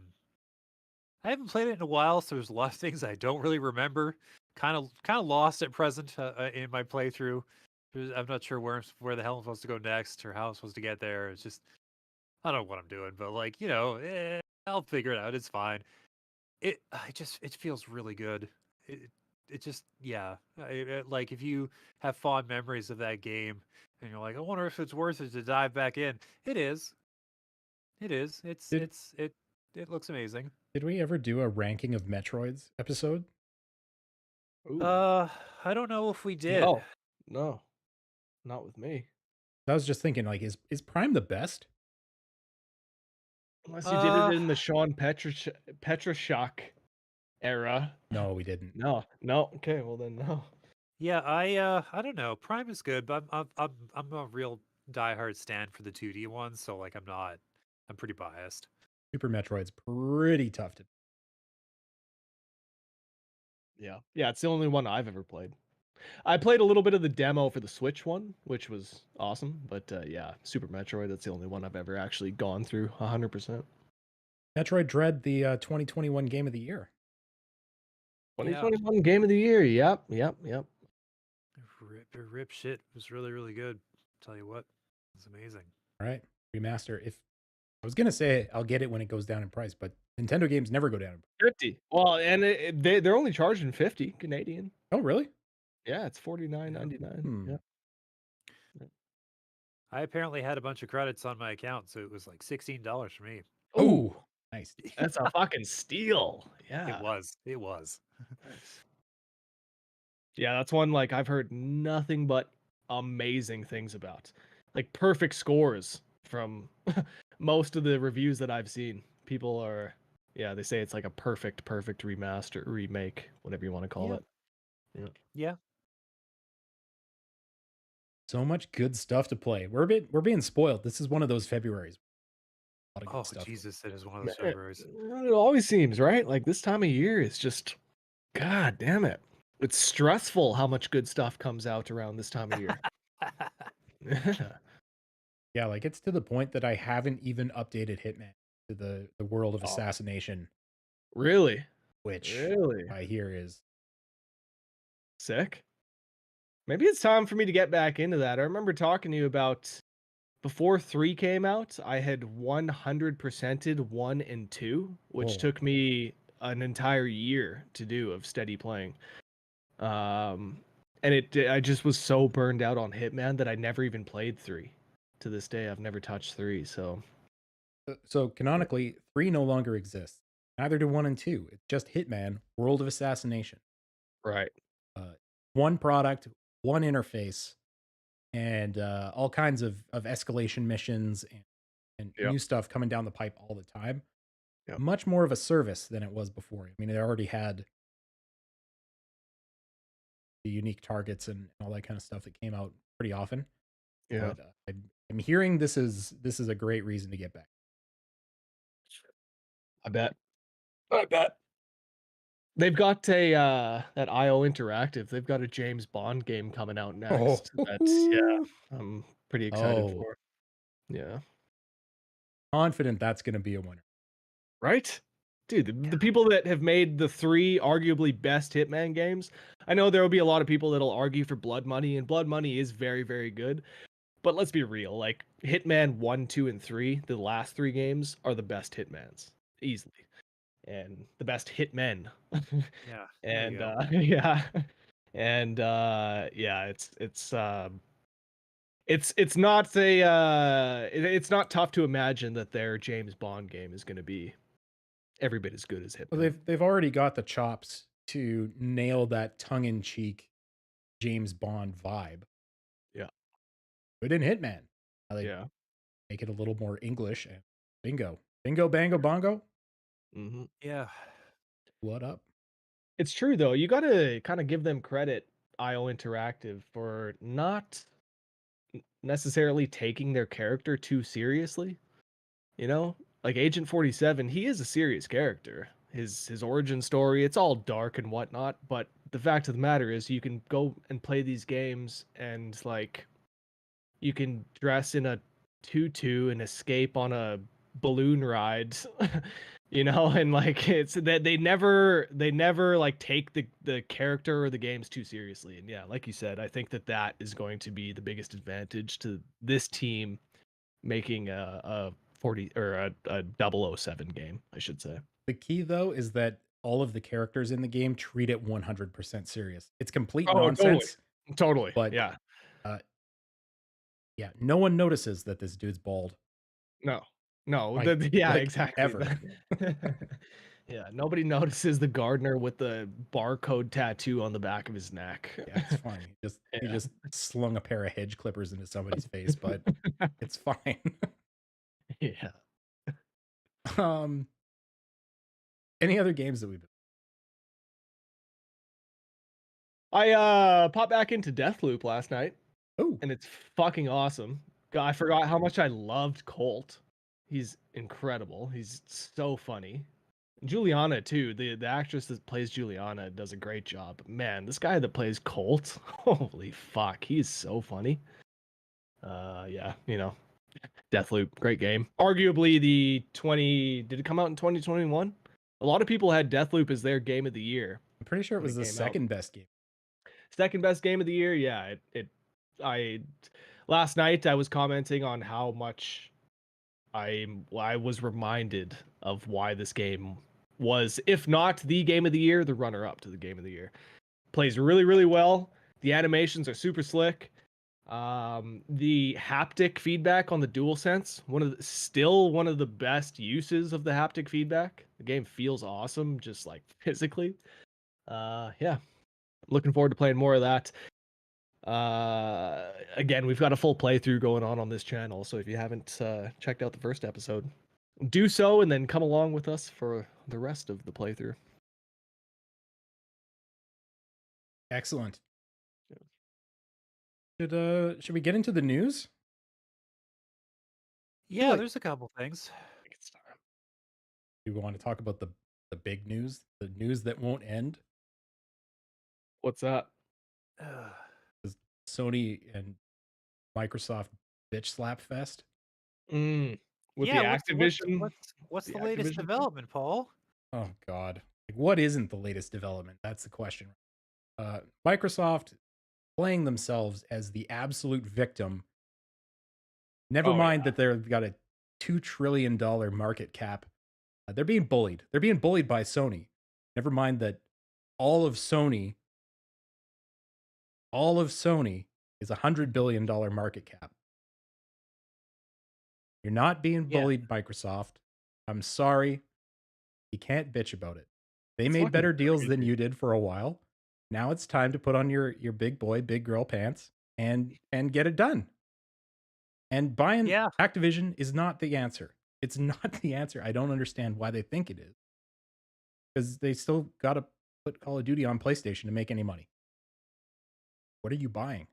haven't played it in a while, so there's a lot of things I don't really remember. Kind of lost at present in my playthrough. I'm not sure where the hell I'm supposed to go next or how I'm supposed to get there. It's just I don't know what I'm doing, but like I'll figure it out. It's fine. It feels really good. It just like if you have fond memories of that game and you're like, I wonder if it's worth it to dive back in. It is. It is. It looks amazing. Did we ever do a ranking of Metroids episode? Ooh. I don't know if we did. No. Not with me. I was just thinking, like, is Prime the best? Unless you did it in the Sean Petrashak era. No, we didn't. No. Okay, well then no. Yeah, I don't know. Prime is good, but I'm a real diehard stan for the 2D ones, so like I'm pretty biased. Super Metroid's pretty tough to. Yeah. Yeah, it's the only one I've ever played. I played a little bit of the demo for the Switch one, which was awesome, but yeah, Super Metroid, that's the only one I've ever actually gone through 100%. Metroid Dread, the 2021 Game of the Year. 2021 Game of the Year. Yep. Rip shit. It was really good. Tell you what, it's amazing. All right, remaster. If I was gonna say I'll get it when it goes down in price, but Nintendo games never go down in price. 50. Well, and they're only charging 50 Canadian. Oh, really? Yeah, it's $49.99. Hmm. Yeah. I apparently had a bunch of credits on my account, so it was like $16 for me. Oh, nice. That's a fucking steal. Yeah. It was. Nice. Yeah, that's one like I've heard nothing but amazing things about. Like perfect scores from most of the reviews that I've seen. People are yeah, they say it's like a perfect remaster, remake, whatever you want to call Yeah. it. Yeah. Yeah. So much good stuff to play. We're being spoiled. This is one of those Februaries. A lot of Oh good stuff. Jesus, it is one of those Man, Februaries. it always seems, right? Like this time of year is just god damn it. It's stressful how much good stuff comes out around this time of year. Yeah, like it's to the point that I haven't even updated Hitman to the world of Oh, assassination, really? which Really? I hear is Sick. Maybe it's time for me to get back into that. I remember talking to you about before 3 came out, I had 100%ed 1 and 2, which whoa. took me an entire year to do of steady playing. Um, and I just was so burned out on Hitman that I never even played 3. To this day, I've never touched 3, so So canonically, 3 no longer exists. Neither do 1 and 2. It's just Hitman, World of Assassination. right. Uh, one product, one interface, and all kinds of escalation missions and Yep. new stuff coming down the pipe all the time. Yep. Much more of a service than it was before. I mean, it already had the unique targets and all that kind of stuff that came out pretty often. Yeah. But I'm hearing this is a great reason to get back. I bet. I bet. They've got a that IO Interactive. They've got a James Bond game coming out next. That's yeah, Oh, I'm pretty excited oh, for. Yeah. confident that's going to be a winner. Right? Dude, the people that have made the 3 arguably best Hitman games, I know there will be a lot of people that'll argue for Blood Money, and Blood Money is very, very good. But let's be real, like Hitman 1, 2, and 3, the last 3 games are the best Hitmans. Easily. And the best Hitmen. Yeah. There you And go. yeah. And yeah, it's not a it's not tough to imagine that their James Bond game is going to be every bit as good as Well, Hitman. they've already got the chops to nail that tongue in cheek James Bond vibe. Yeah. But in Hitman, how they Yeah. make it a little more English and bingo, bingo, bango, bongo. Hmm. Yeah. What up? It's true though. You got to kind of give them credit, IO Interactive, for not necessarily taking their character too seriously. You know, like Agent 47, he is a serious character. His origin story, it's all dark and whatnot, but the fact of the matter is you can go and play these games and like you can dress in a tutu and escape on a balloon ride. You know, and like it's that they never like take the character or the games too seriously. And yeah, like you said, I think that is going to be the biggest advantage to this team making a 40 or a 007 game, I should say. The key though is that all of the characters in the game treat it 100% serious. It's complete Oh, totally. nonsense, Totally. but Yeah. uh, yeah, no one notices that this dude's bald. No. No. Like, Yeah, like exactly. ever. Yeah, nobody notices the gardener with the barcode tattoo on the back of his neck. Yeah, it's fine. He Yeah. just slung a pair of hedge clippers into somebody's face, but it's fine. Yeah. um, any other games that we've been? I popped back into Deathloop last night, Oh, and it's fucking awesome. God, I forgot how much I loved Colt. He's incredible. He's so funny. Juliana too. The actress that plays Juliana does a great job. Man, this guy that plays Colt, holy fuck, he's so funny. Yeah, you know, Deathloop, great game. Arguably the 20 did it come out in 2021? A lot of people had Deathloop as their game of the year I'm pretty sure it when was it the came out. second best game. Second best game of the year. Yeah, I last night I was commenting on how much I was reminded of why this game was, if not the game of the year, the runner up to the game of the year. Plays really, really well. The animations are super slick. The haptic feedback on the DualSense, still one of the best uses of the haptic feedback. The game feels awesome, just like physically. Yeah, Looking forward to playing more of that. Again, we've got a full playthrough going on this channel, so if you haven't checked out the first episode, do so and then come along with us for the rest of the playthrough. Excellent. Should we get into the news? Yeah, like- there's a couple things. Do we want to talk about the big news, the news that won't end? What's that? Sony and Microsoft bitch slap fest. With Yeah, the Activision. what's the the latest Activision thing? development, Paul? Oh God, like, what isn't the latest development? That's the question. Microsoft playing themselves as the absolute victim. Never mind that they've got a $2 trillion market cap. They're being bullied. They're being bullied by Sony. Never mind that all of Sony is $100 billion market cap. You're not being bullied, Microsoft. I'm sorry. You can't bitch about it. They made better deals than you did for a while. Now it's time to put on your big boy, big girl pants and get it done. And buying Activision is not the answer. It's not the answer. I don't understand why they think it is. Because they still got to put Call of Duty on PlayStation to make any money. What are you buying?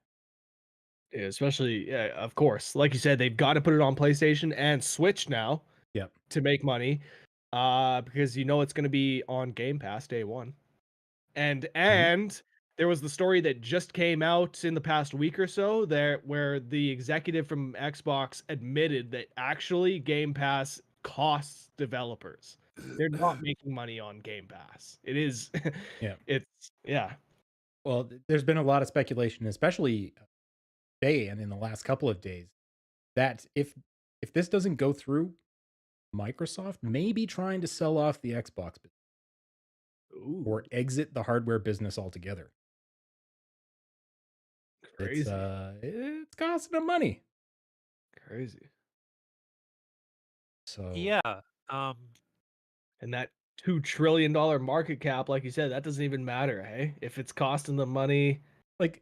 Yeah, especially, of course, like you said, they've got to put it on PlayStation and Switch now. Yep. To make money, because you know it's going to be on Game Pass day one, and there was the story that just came out in the past week or so there, where the executive from Xbox admitted that actually Game Pass costs developers. They're not making money on Game Pass. It is, Well, there's been a lot of speculation, especially today and in the last couple of days, that if this doesn't go through, Microsoft may be trying to sell off the Xbox business or exit the hardware business altogether. Crazy. It's costing them money. Crazy. So and that $2 trillion market cap, like you said, that doesn't even matter, hey? If it's costing them money, like,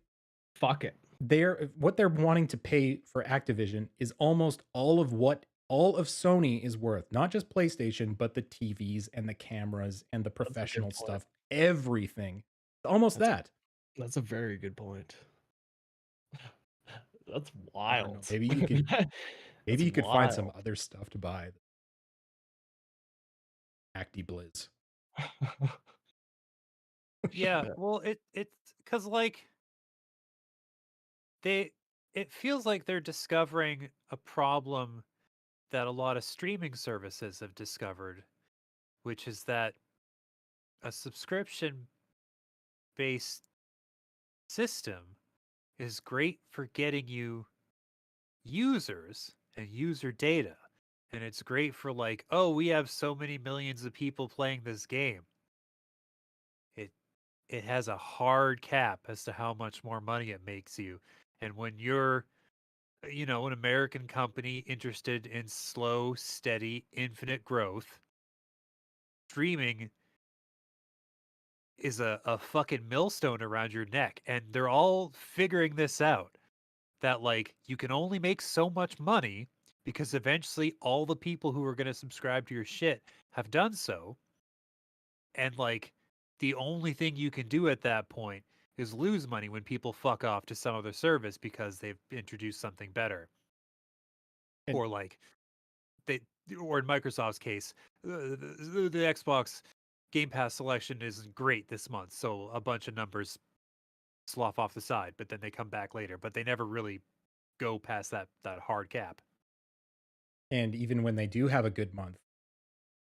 fuck it. What they're wanting to pay for Activision is almost all of Sony is worth. Not just PlayStation, but the TVs and the cameras and the professional stuff. Everything. Almost that. That's a very good point. That's wild. Maybe you could find some other stuff to buy. ActiBlizz. Yeah, well, it's because like it feels like they're discovering a problem that a lot of streaming services have discovered, which is that a subscription based system is great for getting you users and user data. And it's great for like, oh, we have so many millions of people playing this game. It has a hard cap as to how much more money it makes you. And when you're, an American company interested in slow, steady, infinite growth, streaming is a fucking millstone around your neck. And they're all figuring this out, that like you can only make so much money because eventually all the people who are going to subscribe to your shit have done so. And like the only thing you can do at that point is lose money when people fuck off to some other service because they've introduced something better. Or like or in Microsoft's case, the Xbox Game Pass selection isn't great this month, so a bunch of numbers slough off the side, but then they come back later, but they never really go past that hard cap. And even when they do have a good month,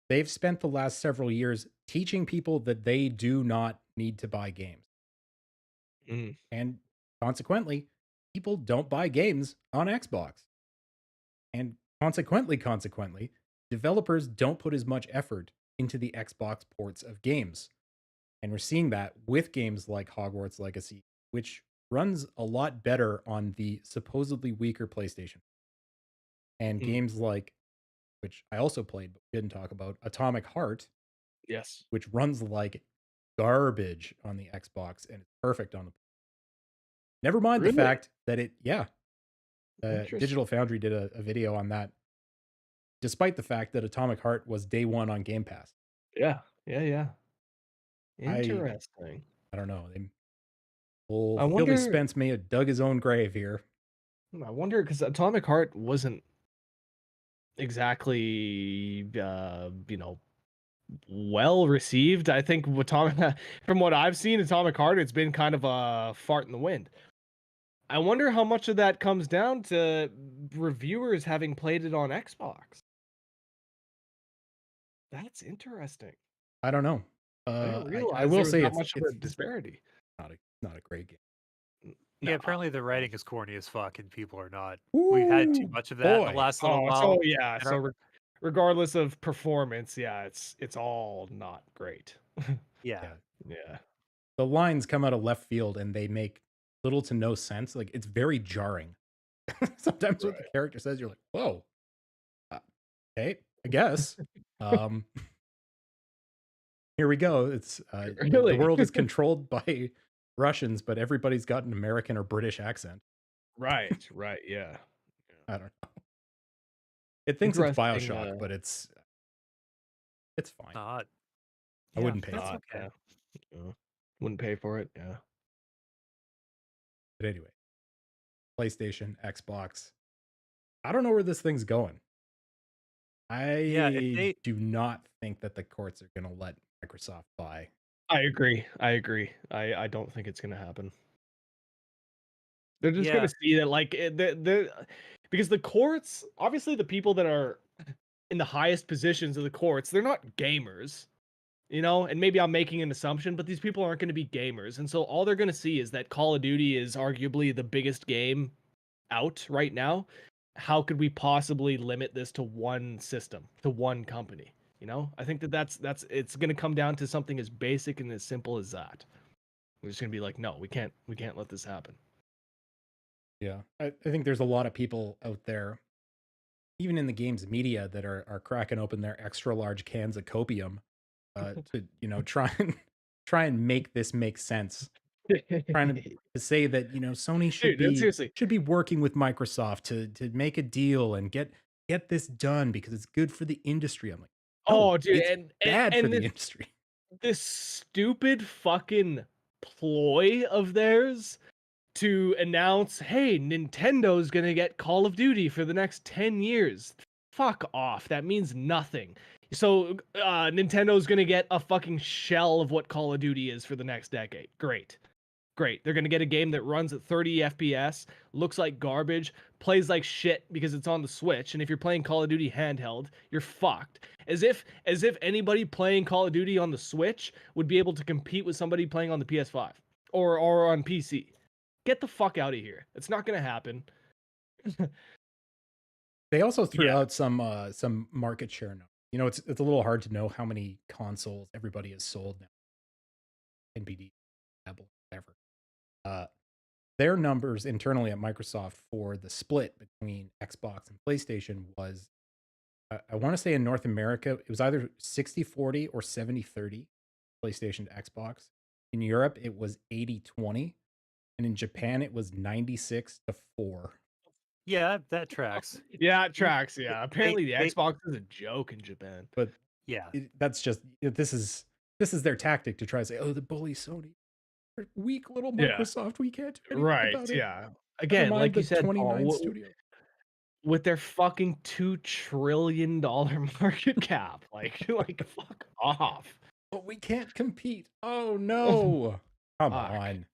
they've spent the last several years teaching people that they do not need to buy games. And consequently, people don't buy games on Xbox. And consequently, developers don't put as much effort into the Xbox ports of games. And we're seeing that with games like Hogwarts Legacy, which runs a lot better on the supposedly weaker PlayStation. And games like, which I also played but didn't talk about, Atomic Heart. Yes. Which runs like garbage on the Xbox and it's perfect on the. Never mind the Really? fact that Interesting. Digital Foundry did a video on that, despite the fact that Atomic Heart was day one on Game Pass. Yeah. Yeah. I Interesting. I don't know. Old I Philly wonder. Spence may have dug his own grave here. I wonder because Atomic Heart wasn't exactly, well received. I think Atomic, from what I've seen, Atomic Heart, it's been kind of a fart in the wind. I wonder how much of that comes down to reviewers having played it on Xbox. That's interesting. I don't know. I didn't I realize will there was say that it's much of a disparity. not a great game. Yeah, No. apparently the writing is corny as fuck, and people are not. We've had too Ooh, much of that in the boy. last little Oh, while. so yeah. and So regardless of performance, yeah, it's all not great. yeah, Yeah. Yeah. The lines come out of left field and they make little to no sense. Like it's very jarring. Sometimes what the Right. character says, you're like, whoa. Okay, I guess. Um, here we go. It's the Really? world is controlled by Russians, but everybody's got an American or British accent. Right. Yeah. I don't know. It thinks it's Interesting. Bioshock, but it's fine. not. I wouldn't pay That's for Not, okay. yeah. Wouldn't pay for it. Yeah. But anyway, PlayStation, Xbox. I don't know where this thing's going. Yeah, if I they do not think that the courts are going to let Microsoft buy. I agree. I don't think it's gonna happen. They're just Yeah. gonna see that, like, because the courts, obviously, the people that are in the highest positions of the courts, they're not gamers, and maybe I'm making an assumption, but these people aren't going to be gamers, and so all they're going to see is that Call of Duty is arguably the biggest game out right now. How could we possibly limit this to one system, to one company? I think that's it's going to come down to something as basic and as simple as that. We're just going to be like, no, we can't let this happen. Yeah. I think there's a lot of people out there, even in the games media, that are cracking open their extra large cans of copium to, try and make this make sense. Trying to say that, Sony Dude, seriously. should be working with Microsoft to make a deal and get this done because it's good for the industry. I'm like, no, Oh, dude, it's and bad for and the this industry. this stupid fucking ploy of theirs to announce, hey, Nintendo's gonna get Call of Duty for the next 10 years. Fuck off. That means nothing. So Nintendo's gonna get a fucking shell of what Call of Duty is for the next decade. Great. They're gonna get a game that runs at 30 FPS, looks like garbage, plays like shit because it's on the Switch, and if you're playing Call of Duty handheld, you're fucked. As if anybody playing Call of Duty on the Switch would be able to compete with somebody playing on the PS5 or on PC. Get the fuck out of here. It's not gonna happen. They also threw Yeah. out some market share numbers. It's a little hard to know how many consoles everybody has sold now. NBD, Apple, whatever. Their numbers internally at Microsoft for the split between Xbox and PlayStation was, I want to say in North America, it was either 60-40 or 70-30 PlayStation to Xbox. In Europe, it was 80-20. And in Japan, it was 96-4. Yeah, that tracks. Yeah, it tracks. Yeah, apparently the they- Xbox is a joke in Japan. But Yeah. that's just, this is their tactic to try to say, oh, the bully Sony. We're weak little Yeah. Microsoft. We can't do anything Right. about it. Yeah. Never Again, mind like you the said, 29 Paul, studios. with their fucking $2 trillion market cap, like fuck off. But we can't compete. Oh no. Come Fuck. on.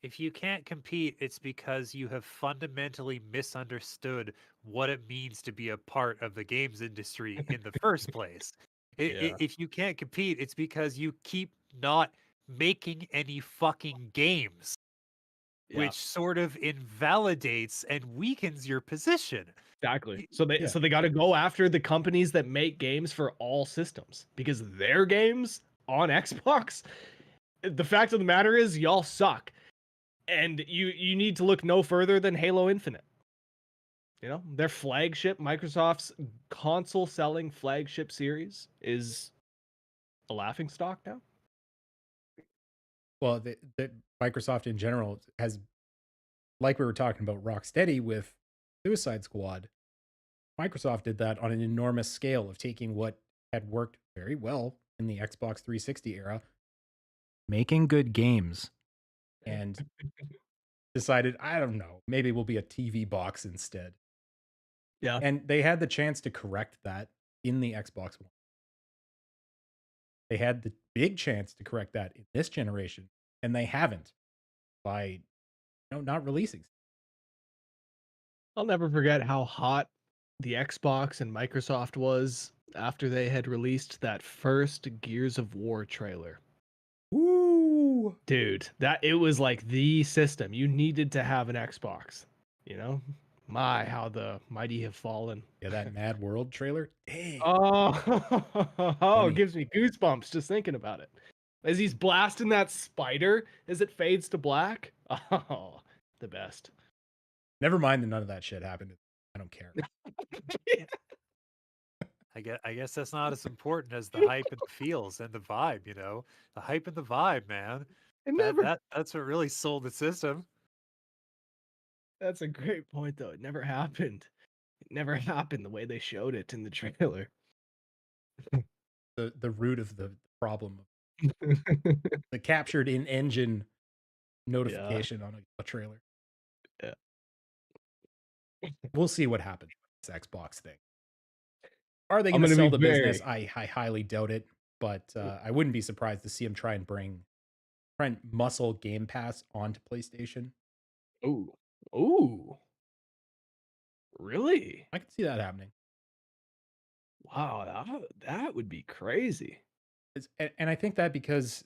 If you can't compete, it's because you have fundamentally misunderstood what it means to be a part of the games industry in the first place. Yeah. If you can't compete, it's because you keep not making any fucking games, Yeah. which sort of invalidates and weakens your position. Exactly. Yeah. So they got to go after the companies that make games for all systems because their games on Xbox, the fact of the matter is y'all suck. And you need to look no further than Halo Infinite. Their flagship, Microsoft's console selling flagship series, is a laughingstock now. well, the Microsoft in general has, like we were talking about Rocksteady with Suicide Squad, Microsoft did that on an enormous scale of taking what had worked very well in the Xbox 360 era, making good games, and decided, I don't know, maybe we'll be a TV box instead. Yeah. And they had the chance to correct that in the Xbox One. They had the big chance to correct that in this generation, and they haven't by not releasing. I'll never forget how hot the Xbox and Microsoft was after they had released that first Gears of War trailer. Woo! Dude, that it was like the system. You needed to have an Xbox, you know? My, how the mighty have fallen. Yeah, that Mad World trailer. Dang. Oh, oh, it Funny. gives me goosebumps just thinking about it. As he's blasting that spider as it fades to black. Oh, the best. Never mind that none of that shit happened. I don't care. I guess that's not as important as the hype and the feels and the vibe, The hype and the vibe, man. It That never. that that's what really sold the system. That's a great point, though. It never happened. It never happened the way they showed it in the trailer. The root of the problem, the captured in engine Yeah, notification on a trailer. yeah. We'll see what happens with this Xbox thing. Are they I'm going to gonna be sell the business? very. I highly doubt it, but I wouldn't be surprised to see them try and muscle Game Pass onto PlayStation. Ooh, ooh, really? I can see that happening. Wow, that would be crazy. And I think that because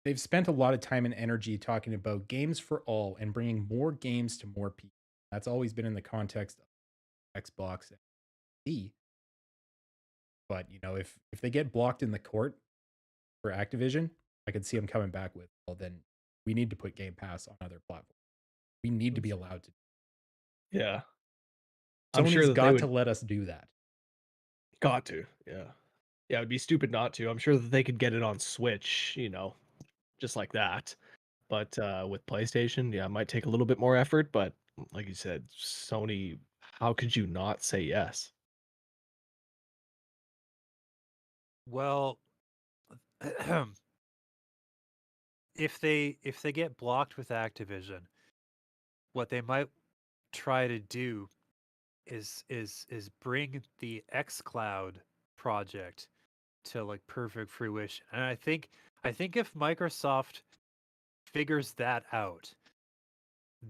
they've spent a lot of time and energy talking about games for all and bringing more games to more people. That's always been in the context of Xbox and PC. But if they get blocked in the court for Activision, I could see them coming back with, well, then we need to put Game Pass on other platforms. We need to be allowed to. Yeah, I'm sure Sony's that they got to would. let us do that. Got to. Yeah, yeah. It'd be stupid not to. I'm sure that they could get it on Switch, just like that. But with PlayStation, yeah, it might take a little bit more effort. But like you said, Sony, how could you not say yes? Well, if they get blocked with Activision, what they might try to do is bring the xCloud project to like perfect fruition. And I think if Microsoft figures that out,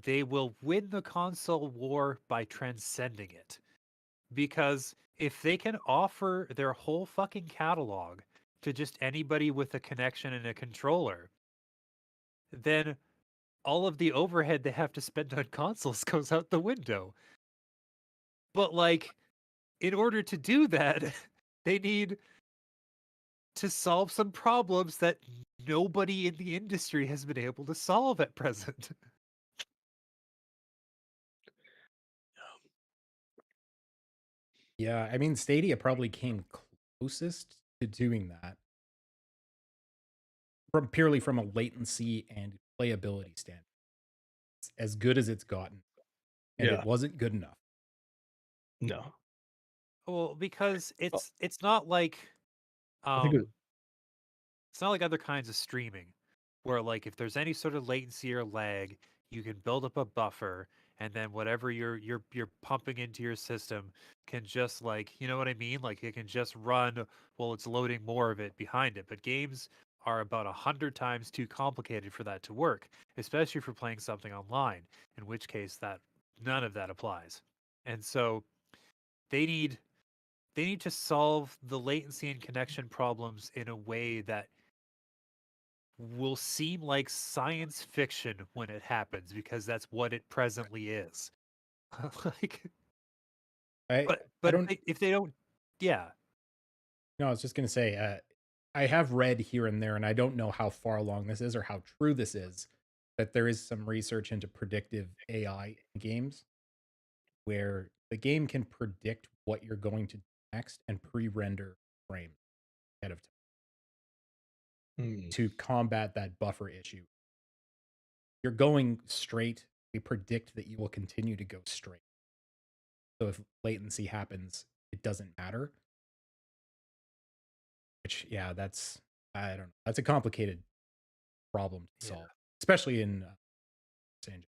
they will win the console war by transcending it. Because if they can offer their whole fucking catalog to just anybody with a connection and a controller, then all of the overhead they have to spend on consoles goes out the window. But like, in order to do that, they need to solve some problems that nobody in the industry has been able to solve at present. Yeah, I mean, Stadia probably came closest to doing that purely from a latency and playability standpoint. It's as good as it's gotten, and it Yeah, wasn't good enough. no. Well, because Well, it's not like I think it was, um it's not like other kinds of streaming where like if there's any sort of latency or lag, you can build up a buffer and then whatever you're pumping into your system can just like, you know what I mean? Like it can just run while it's loading more of it behind it. But games are about 100 times too complicated for that to work, especially if you're playing something online, in which case that none of that applies. And so they need they need to solve the latency and connection problems in a way that will seem like science fiction when it happens because that's what it presently is. like I I but if don't they don't yeah. no, I was just gonna say, I have read here and there, and I don't know how far along this is or how true this is, that there is some research into predictive AI in games where the game can predict what you're going to do next and pre-render frames ahead of time. Hmm. to combat that buffer issue. You're going straight. We predict that you will continue to go straight. So if latency happens, it doesn't matter. Which, yeah, that's, I don't know. That's a complicated problem to Yeah. solve, especially in Los Angeles.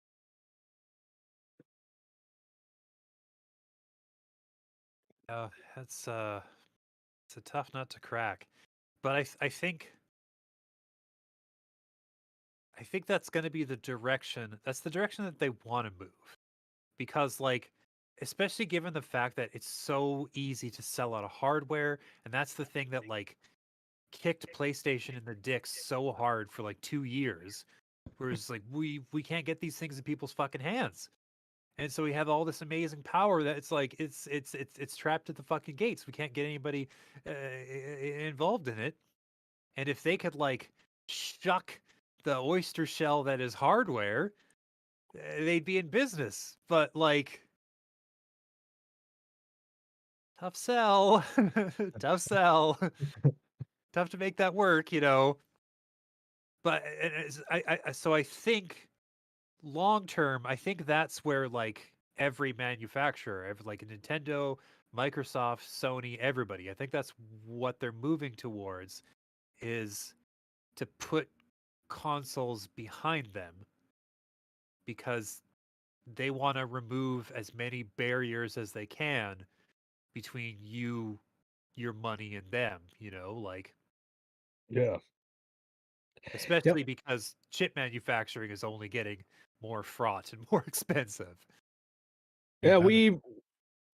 That's it's a tough nut to crack. But I think that's going to be the direction. That's the direction that they want to move. Because like especially given the fact that it's so easy to sell out of hardware, and that's the thing that like kicked PlayStation in the dick so hard for like 2 years. Whereas like we can't get these things in people's fucking hands. And so we have all this amazing power that it's like it's trapped at the fucking gates. We can't get anybody involved in it. And if they could like shuck the oyster shell that is hardware, they'd be in business. But like tough sell, tough sell, tough to make that work, you know. But so I think long term, I think that's where like every manufacturer, every like Nintendo, Microsoft, Sony, everybody, I think that's what they're moving towards is to put consoles behind them because they want to remove as many barriers as they can between you, your money, and them, you know, like Yeah. especially because chip manufacturing is only getting more fraught and more expensive. Yeah, that-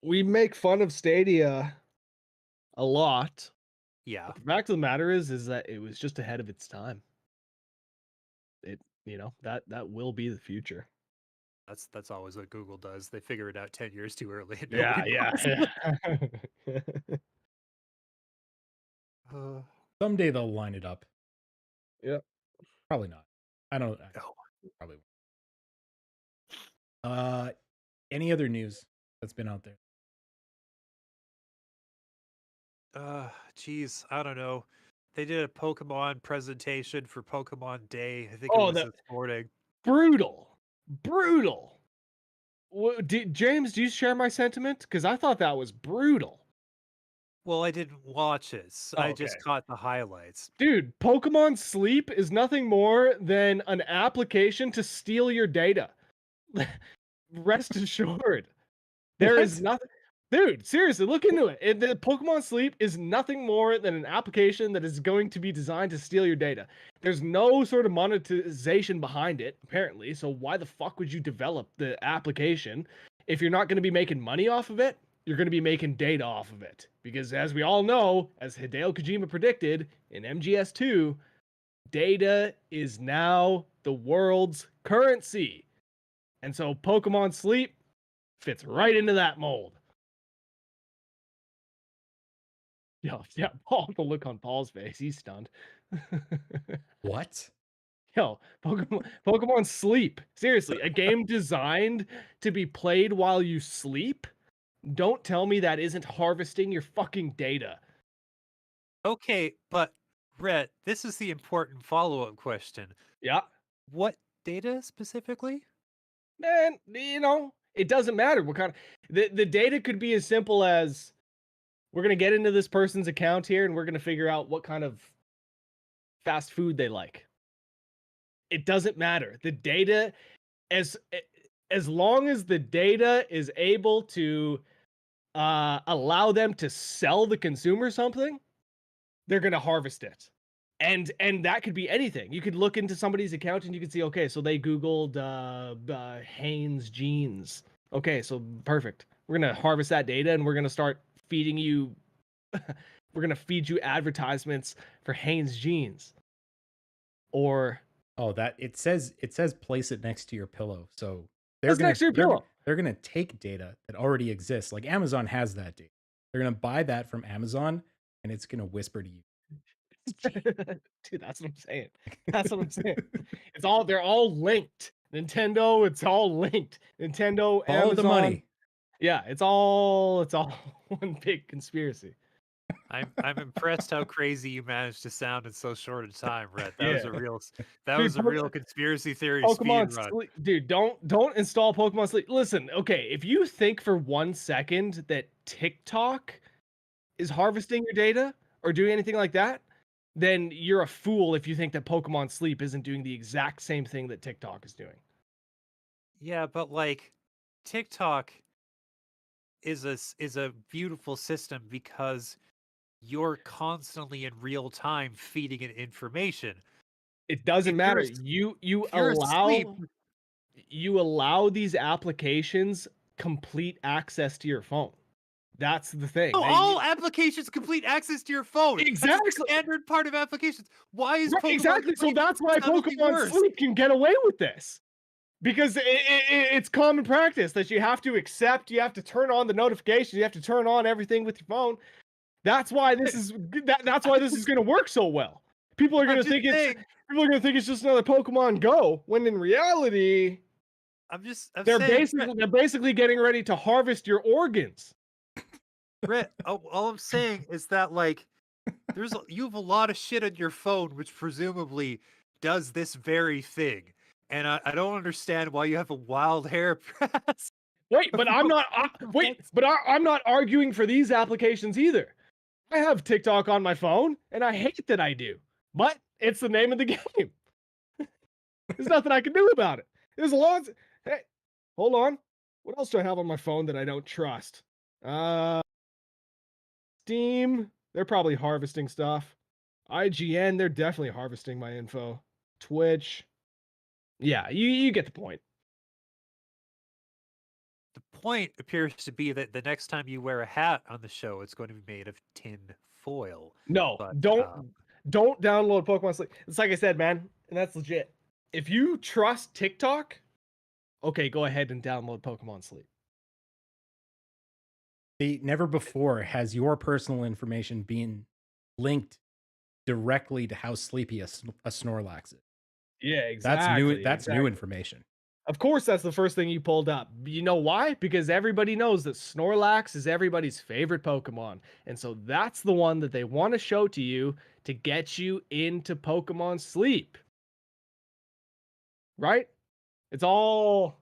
we make fun of Stadia a lot. Yeah. But the fact of the matter is that it was just ahead of its time. It, that will be the future. That's always what Google does. They figure it out 10 years too early and Yeah, nobody yeah. knows. Uh, Someday they'll line it up. Yeah. Probably not. I don't. no. Probably won't. Any other news that's been out there? Geez, I don't know. They did a Pokemon presentation for Pokemon Day. I think it Oh, was that this morning. brutal. Brutal. James, do you share my sentiment? Because I thought that was brutal. Well, I didn't watch it. Oh, I just okay. caught the highlights. Dude, Pokemon Sleep is nothing more than an application to steal your data. Rest assured. There is What? nothing. Dude, seriously, look into it. The Pokemon Sleep is nothing more than an application that is going to be designed to steal your data. There's no sort of monetization behind it, apparently. So why the fuck would you develop the application if you're not going to be making money off of it? You're going to be making data off of it. Because as we all know, as Hideo Kojima predicted in MGS2, data is now the world's currency. And so Pokemon Sleep fits right into that mold. Yeah, Paul, the look on Paul's face, he's stunned. What? Yo, Pokemon Sleep. Seriously, a game designed to be played while you sleep? Don't tell me that isn't harvesting your fucking data. Okay, but Rhett, this is the important follow-up question. Yeah. What data specifically? Man, it doesn't matter what kind of the data could be as simple as we're gonna get into this person's account here and we're gonna figure out what kind of fast food they like. It doesn't matter. The data, as long as the data is able to allow them to sell the consumer something, they're gonna harvest it. And that could be anything. You could look into somebody's account and you could see, okay, so they Googled Hanes jeans. Okay, so perfect. We're gonna harvest that data and we're gonna start feeding you. We're gonna feed you advertisements for Hanes jeans. Or Oh, that it says place it next to your pillow. So That's next to your pillow. They're gonna take data that already exists. Like Amazon has that data. They're gonna buy that from Amazon and it's gonna whisper to you. dude, that's what I'm saying. That's what I'm saying. They're all linked. Nintendo, it's all linked. Nintendo, Follow Amazon. the money. Yeah, it's all one big conspiracy. I'm impressed how crazy you managed to sound in so short a time, Rhett. That was Yeah. a real Dude, conspiracy theory speed Pokemon run. Sleep, dude. Don't install Pokemon Sleep. Listen, okay, if you think for 1 second that TikTok is harvesting your data or doing anything like that, then you're a fool if you think that Pokemon Sleep isn't doing the exact same thing that TikTok is doing. Yeah, but like TikTok is a beautiful system because you're constantly in real time feeding it information. It doesn't If you're matter. as- You if you're asleep, allow these applications complete access to your phone. That's the thing. no, all applications complete access to your phone. That's Exactly. a standard part of applications. Why is Pokemon Exactly. So Sleep that's why suddenly Pokemon worse? Sleep can get away with this. Because it's common practice that you have to accept, you have to turn on the notifications, you have to turn on everything with your phone. That's why this is that's why this is going to work so well. People are going to think it's just another Pokemon Go, when in reality I'm they're saying, basically getting ready to harvest your organs. Brett, all I'm saying is that like you have a lot of shit on your phone which presumably does this very thing. And I don't understand why you have a wild hairbrush. Wait, but I'm not I'm not arguing for these applications either. I have TikTok on my phone and I hate that I do. But it's the name of the game. There's nothing I can do about it. There's a lot. Hey, hold on. What else do I have on my phone that I don't trust? Steam. They're probably harvesting stuff. IGN. They're definitely harvesting my info. Twitch. Yeah, you get the point. The point appears to be that the next time you wear a hat on the show, it's going to be made of tin foil. No, But, don't download Pokemon Sleep. It's like I said, man, and that's legit. If you trust TikTok, okay, go ahead and download Pokemon Sleep. See, never before has your personal information been linked directly to how sleepy a Snorlax is. Yeah, exactly. That's new information. Of course, that's the first thing you pulled up. You know why? Because everybody knows that Snorlax is everybody's favorite Pokemon. And so that's the one that they want to show to you to get you into Pokemon Sleep. Right? It's all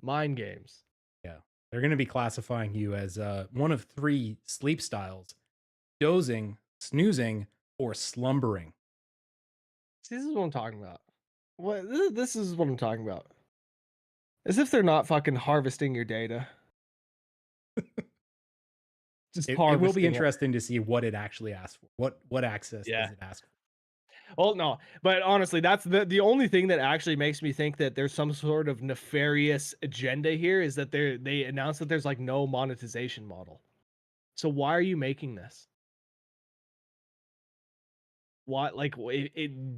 mind games. Yeah. They're going to be classifying you as one of 3 sleep styles: dozing, snoozing, or slumbering. See, this is what I'm talking about. This is what I'm talking about. As if they're not fucking harvesting your data. Just It will be harvesting it. interesting to see what it actually asks for. What access does it ask for? Well, no, but honestly, that's the only thing that actually makes me think that there's some sort of nefarious agenda here, is that they announced that there's like no monetization model. So why are you making this? What, like,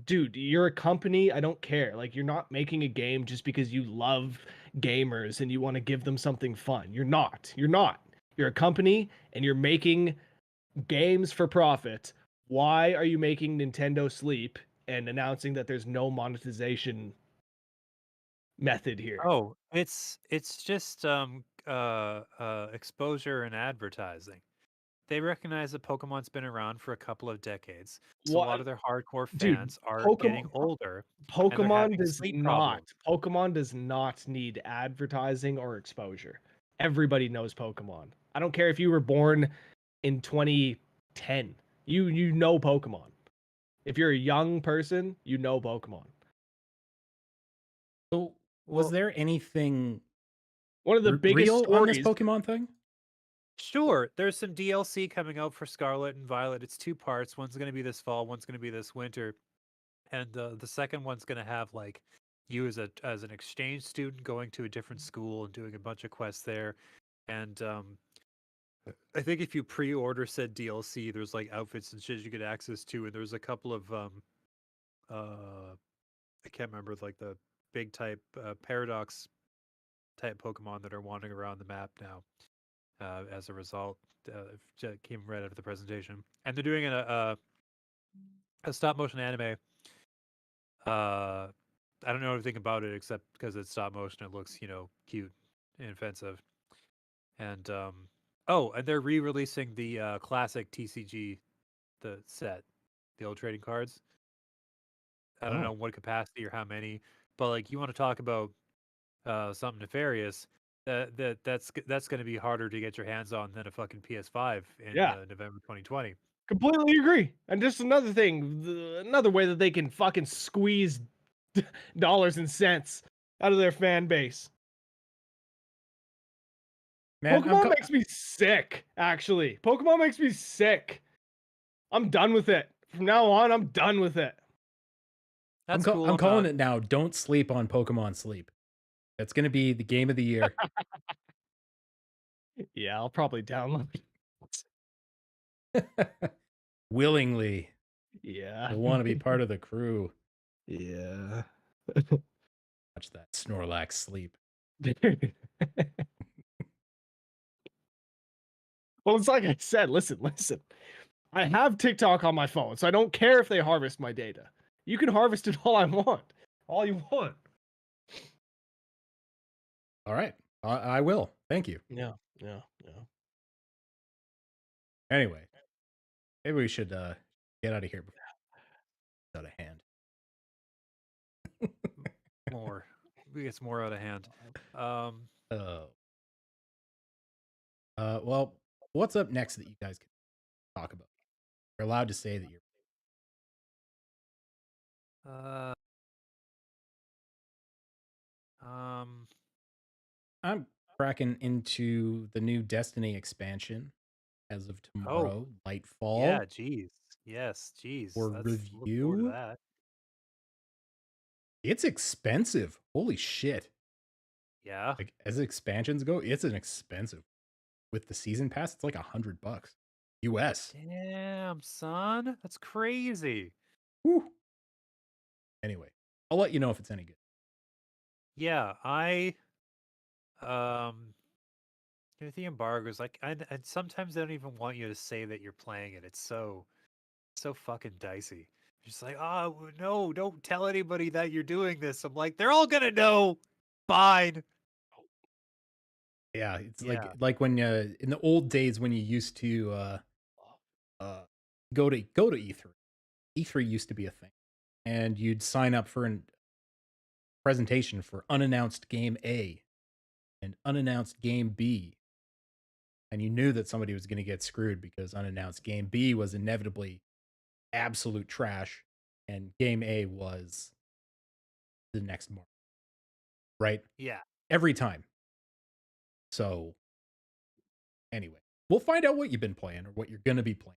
dude, you're a company. I don't care. Like, you're not making a game just because you love gamers and you want to give them something fun. You're not. You're a company and you're making games for profit. Why are you making Nintendo Sleep and announcing that there's no monetization method here? oh, it's just exposure and advertising. They recognize that Pokemon's been around for a couple of decades, so a lot of their hardcore Dude, fans are getting Pokemon older. Pokemon having does sleep not. problems. Pokemon does not need advertising or exposure. Everybody knows Pokemon. I don't care if you were born in 2010. You know Pokemon. If you're a young person, you know Pokemon. So, was there anything One of the biggest real on this stories. Pokemon thing? Sure, there's some DLC coming out for Scarlet and Violet. It's 2 parts. One's going to be this fall, one's going to be this winter. And the second one's going to have like you as an exchange student going to a different school and doing a bunch of quests there. And I think if you pre-order said DLC, there's like outfits and shit you get access to, and there's a couple of I can't remember, like the big type Paradox type Pokemon that are wandering around the map now. As a result, came right out of the presentation, and they're doing a stop motion anime. I don't know anything about it except because it's stop motion. It looks, cute and offensive, and Oh, and they're re-releasing the classic TCG, the set, the old trading cards. I don't Oh, know what capacity or how many, but like you want to talk about something nefarious, that's going to be harder to get your hands on than a fucking PS5 in Yeah, November 2020. completely agree. And just another thing, another way that they can fucking squeeze dollars and cents out of their fan base. man, Pokemon makes me sick, actually. Pokemon makes me sick. I'm done with it. From now on, I'm done with it. That's cool. I'm I'm calling not. it now. Don't sleep on Pokemon Sleep. That's going to be the game of the year. Yeah, I'll probably download it. Willingly. Yeah. I want to be part of the crew. Yeah. Watch that Snorlax sleep. Well, it's like I said, listen. I have TikTok on my phone, so I don't care if they harvest my data. You can harvest it all I want. All you want. All right. I will. Thank you. Yeah. Anyway, maybe we should get out of here before it's out of hand. More. We get more out of hand. Oh. Well, what's up next that you guys can talk about? You're allowed to say that you're. Uh, um, I'm cracking into the new Destiny expansion as of oh, tomorrow, yeah, Lightfall, geez. Yes, geez. for Look forward to review. that. It's expensive. Holy shit. Yeah. Like, as expansions go, it's an expensive. With the season pass, it's like $100 US. Damn, son. That's crazy. Whew. Anyway, I'll let you know if it's any good. Yeah, um with the embargoes, like and sometimes they don't even want you to say that you're playing it. It's so fucking dicey. Just like, oh no, don't tell anybody that you're doing this. I'm like, they're all gonna know. Fine. Yeah, it's Yeah. like when in the old days when you used to uh go to E3. E3 used to be a thing. And you'd sign up for a presentation for unannounced game A and unannounced game B. And you knew that somebody was going to get screwed because unannounced game B was inevitably absolute trash and game A was the next mark, right? Yeah. Every time. So, anyway, we'll find out what you've been playing or what you're going to be playing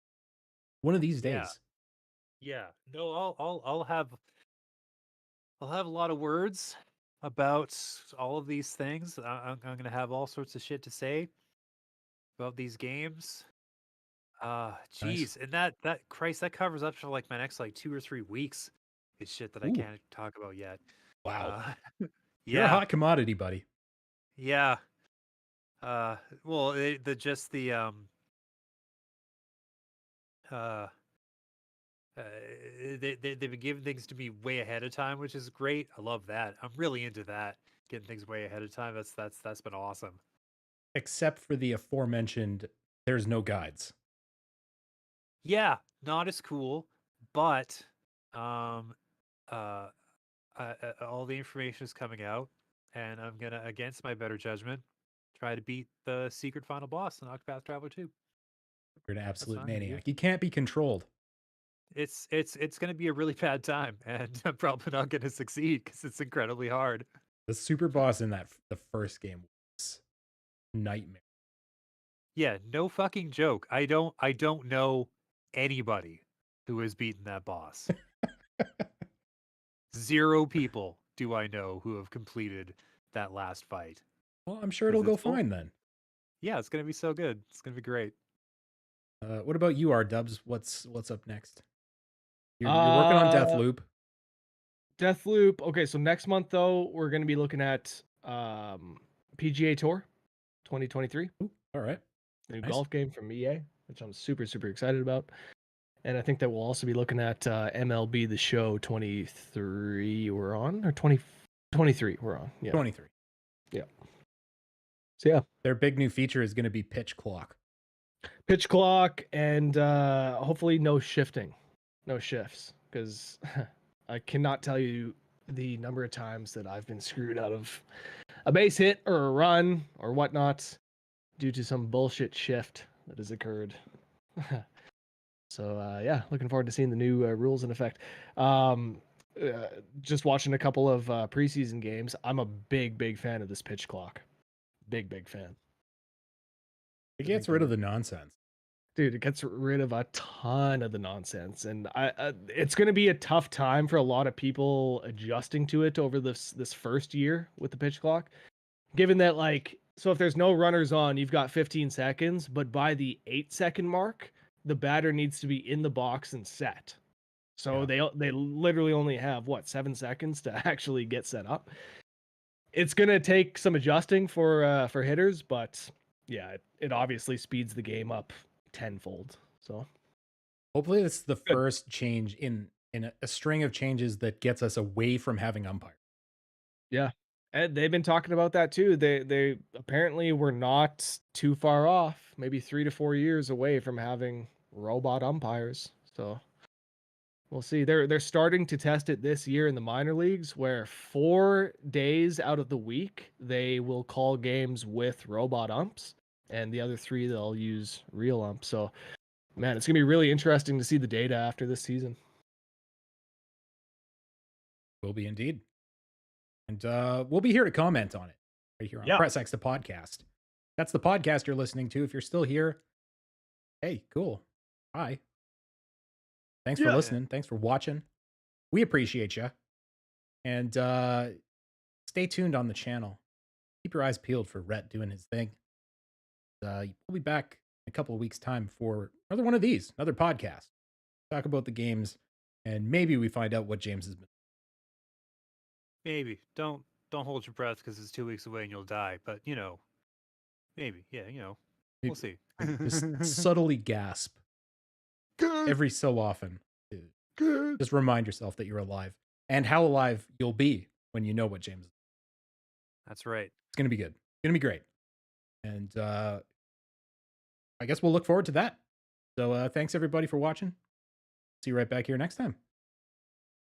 one of these Yeah. days. Yeah. No, I'll have a lot of words about all of these things. I'm gonna have all sorts of shit to say about these games. Nice. Geez, and that Christ, that covers up for like my next like 2 or 3 weeks. It's shit that I Ooh, can't talk about yet. wow. Uh, You're a yeah, hot commodity, buddy. yeah. Well, the just the uh, uh, they've been giving things to me way ahead of time, which is great. I love that. I'm really into that, getting things way ahead of time. That's been awesome. Except for the aforementioned, there's no guides. Yeah, not as cool, but um, uh, all the information is coming out, and I'm gonna, against my better judgment, try to beat the secret final boss in Octopath Traveler 2. You're an That's what absolute I'm gonna do. maniac. You can't be controlled. It's gonna be a really bad time, and I'm probably not gonna succeed because it's incredibly hard. The super boss in the first game was nightmare. Yeah, no fucking joke. I don't know anybody who has beaten that boss. 0 people do I know who have completed that last fight. Well, I'm sure 'Cause it'll go it's fine then. Yeah, it's gonna be so good. It's gonna be great. What about you, R Dubs? What's up next? You're working on Deathloop. Deathloop. Okay, so next month though, we're gonna be looking at PGA Tour 2023, Ooh, all right. new Nice. golf game from EA, which I'm super excited about. And I think that we'll also be looking at MLB The Show 23. We're on or 2023. We're on. Yeah. 23. Yeah. So yeah. Their big new feature is going to be pitch clock. Pitch clock and hopefully no shifting, no shifts, because I cannot tell you the number of times that I've been screwed out of a base hit or a run or whatnot due to some bullshit shift that has occurred. So yeah, looking forward to seeing the new rules in effect. Just watching a couple of preseason games, I'm a big fan of this pitch clock. Big fan. It gets rid of the nonsense. Dude, it gets rid of a ton of the nonsense, and it's going to be a tough time for a lot of people adjusting to it over this first year with the pitch clock. Given that, like, so if there's no runners on, you've got 15 seconds, but by the 8-second mark, the batter needs to be in the box and set. So they literally only have 7 seconds to actually get set up. It's going to take some adjusting for hitters, but yeah, it obviously speeds the game up tenfold. So hopefully it's the first change in a string of changes that gets us away from having umpires. Yeah. And they've been talking about that too. They apparently were not too far off, maybe 3 to 4 years away from having robot umpires. So we'll see. They're starting to test it this year in the minor leagues, where 4 days out of the week they will call games with robot umps, and the other 3 they'll use real umps. So, man, it's gonna be really interesting to see the data after this season. Will be indeed. And we'll be here to comment on it right here on Press X, the podcast. That's the podcast you're listening to. If you're still here, hey, cool. Hi. Thanks for listening. Thanks for watching. We appreciate you. And stay tuned on the channel. Keep your eyes peeled for Rhett doing his thing. We'll be back in a couple of weeks' time for another one of these, another podcast. Talk about the games, and maybe we find out what James has been. Maybe. Don't hold your breath because it's 2 weeks away and you'll die. But maybe. Yeah, we'll see. Just subtly gasp every so often. Just remind yourself that you're alive and how alive you'll be when you know what James is. That's right. It's going to be good. It's going to be great. And I guess we'll look forward to that. So thanks everybody for watching. See you right back here next time.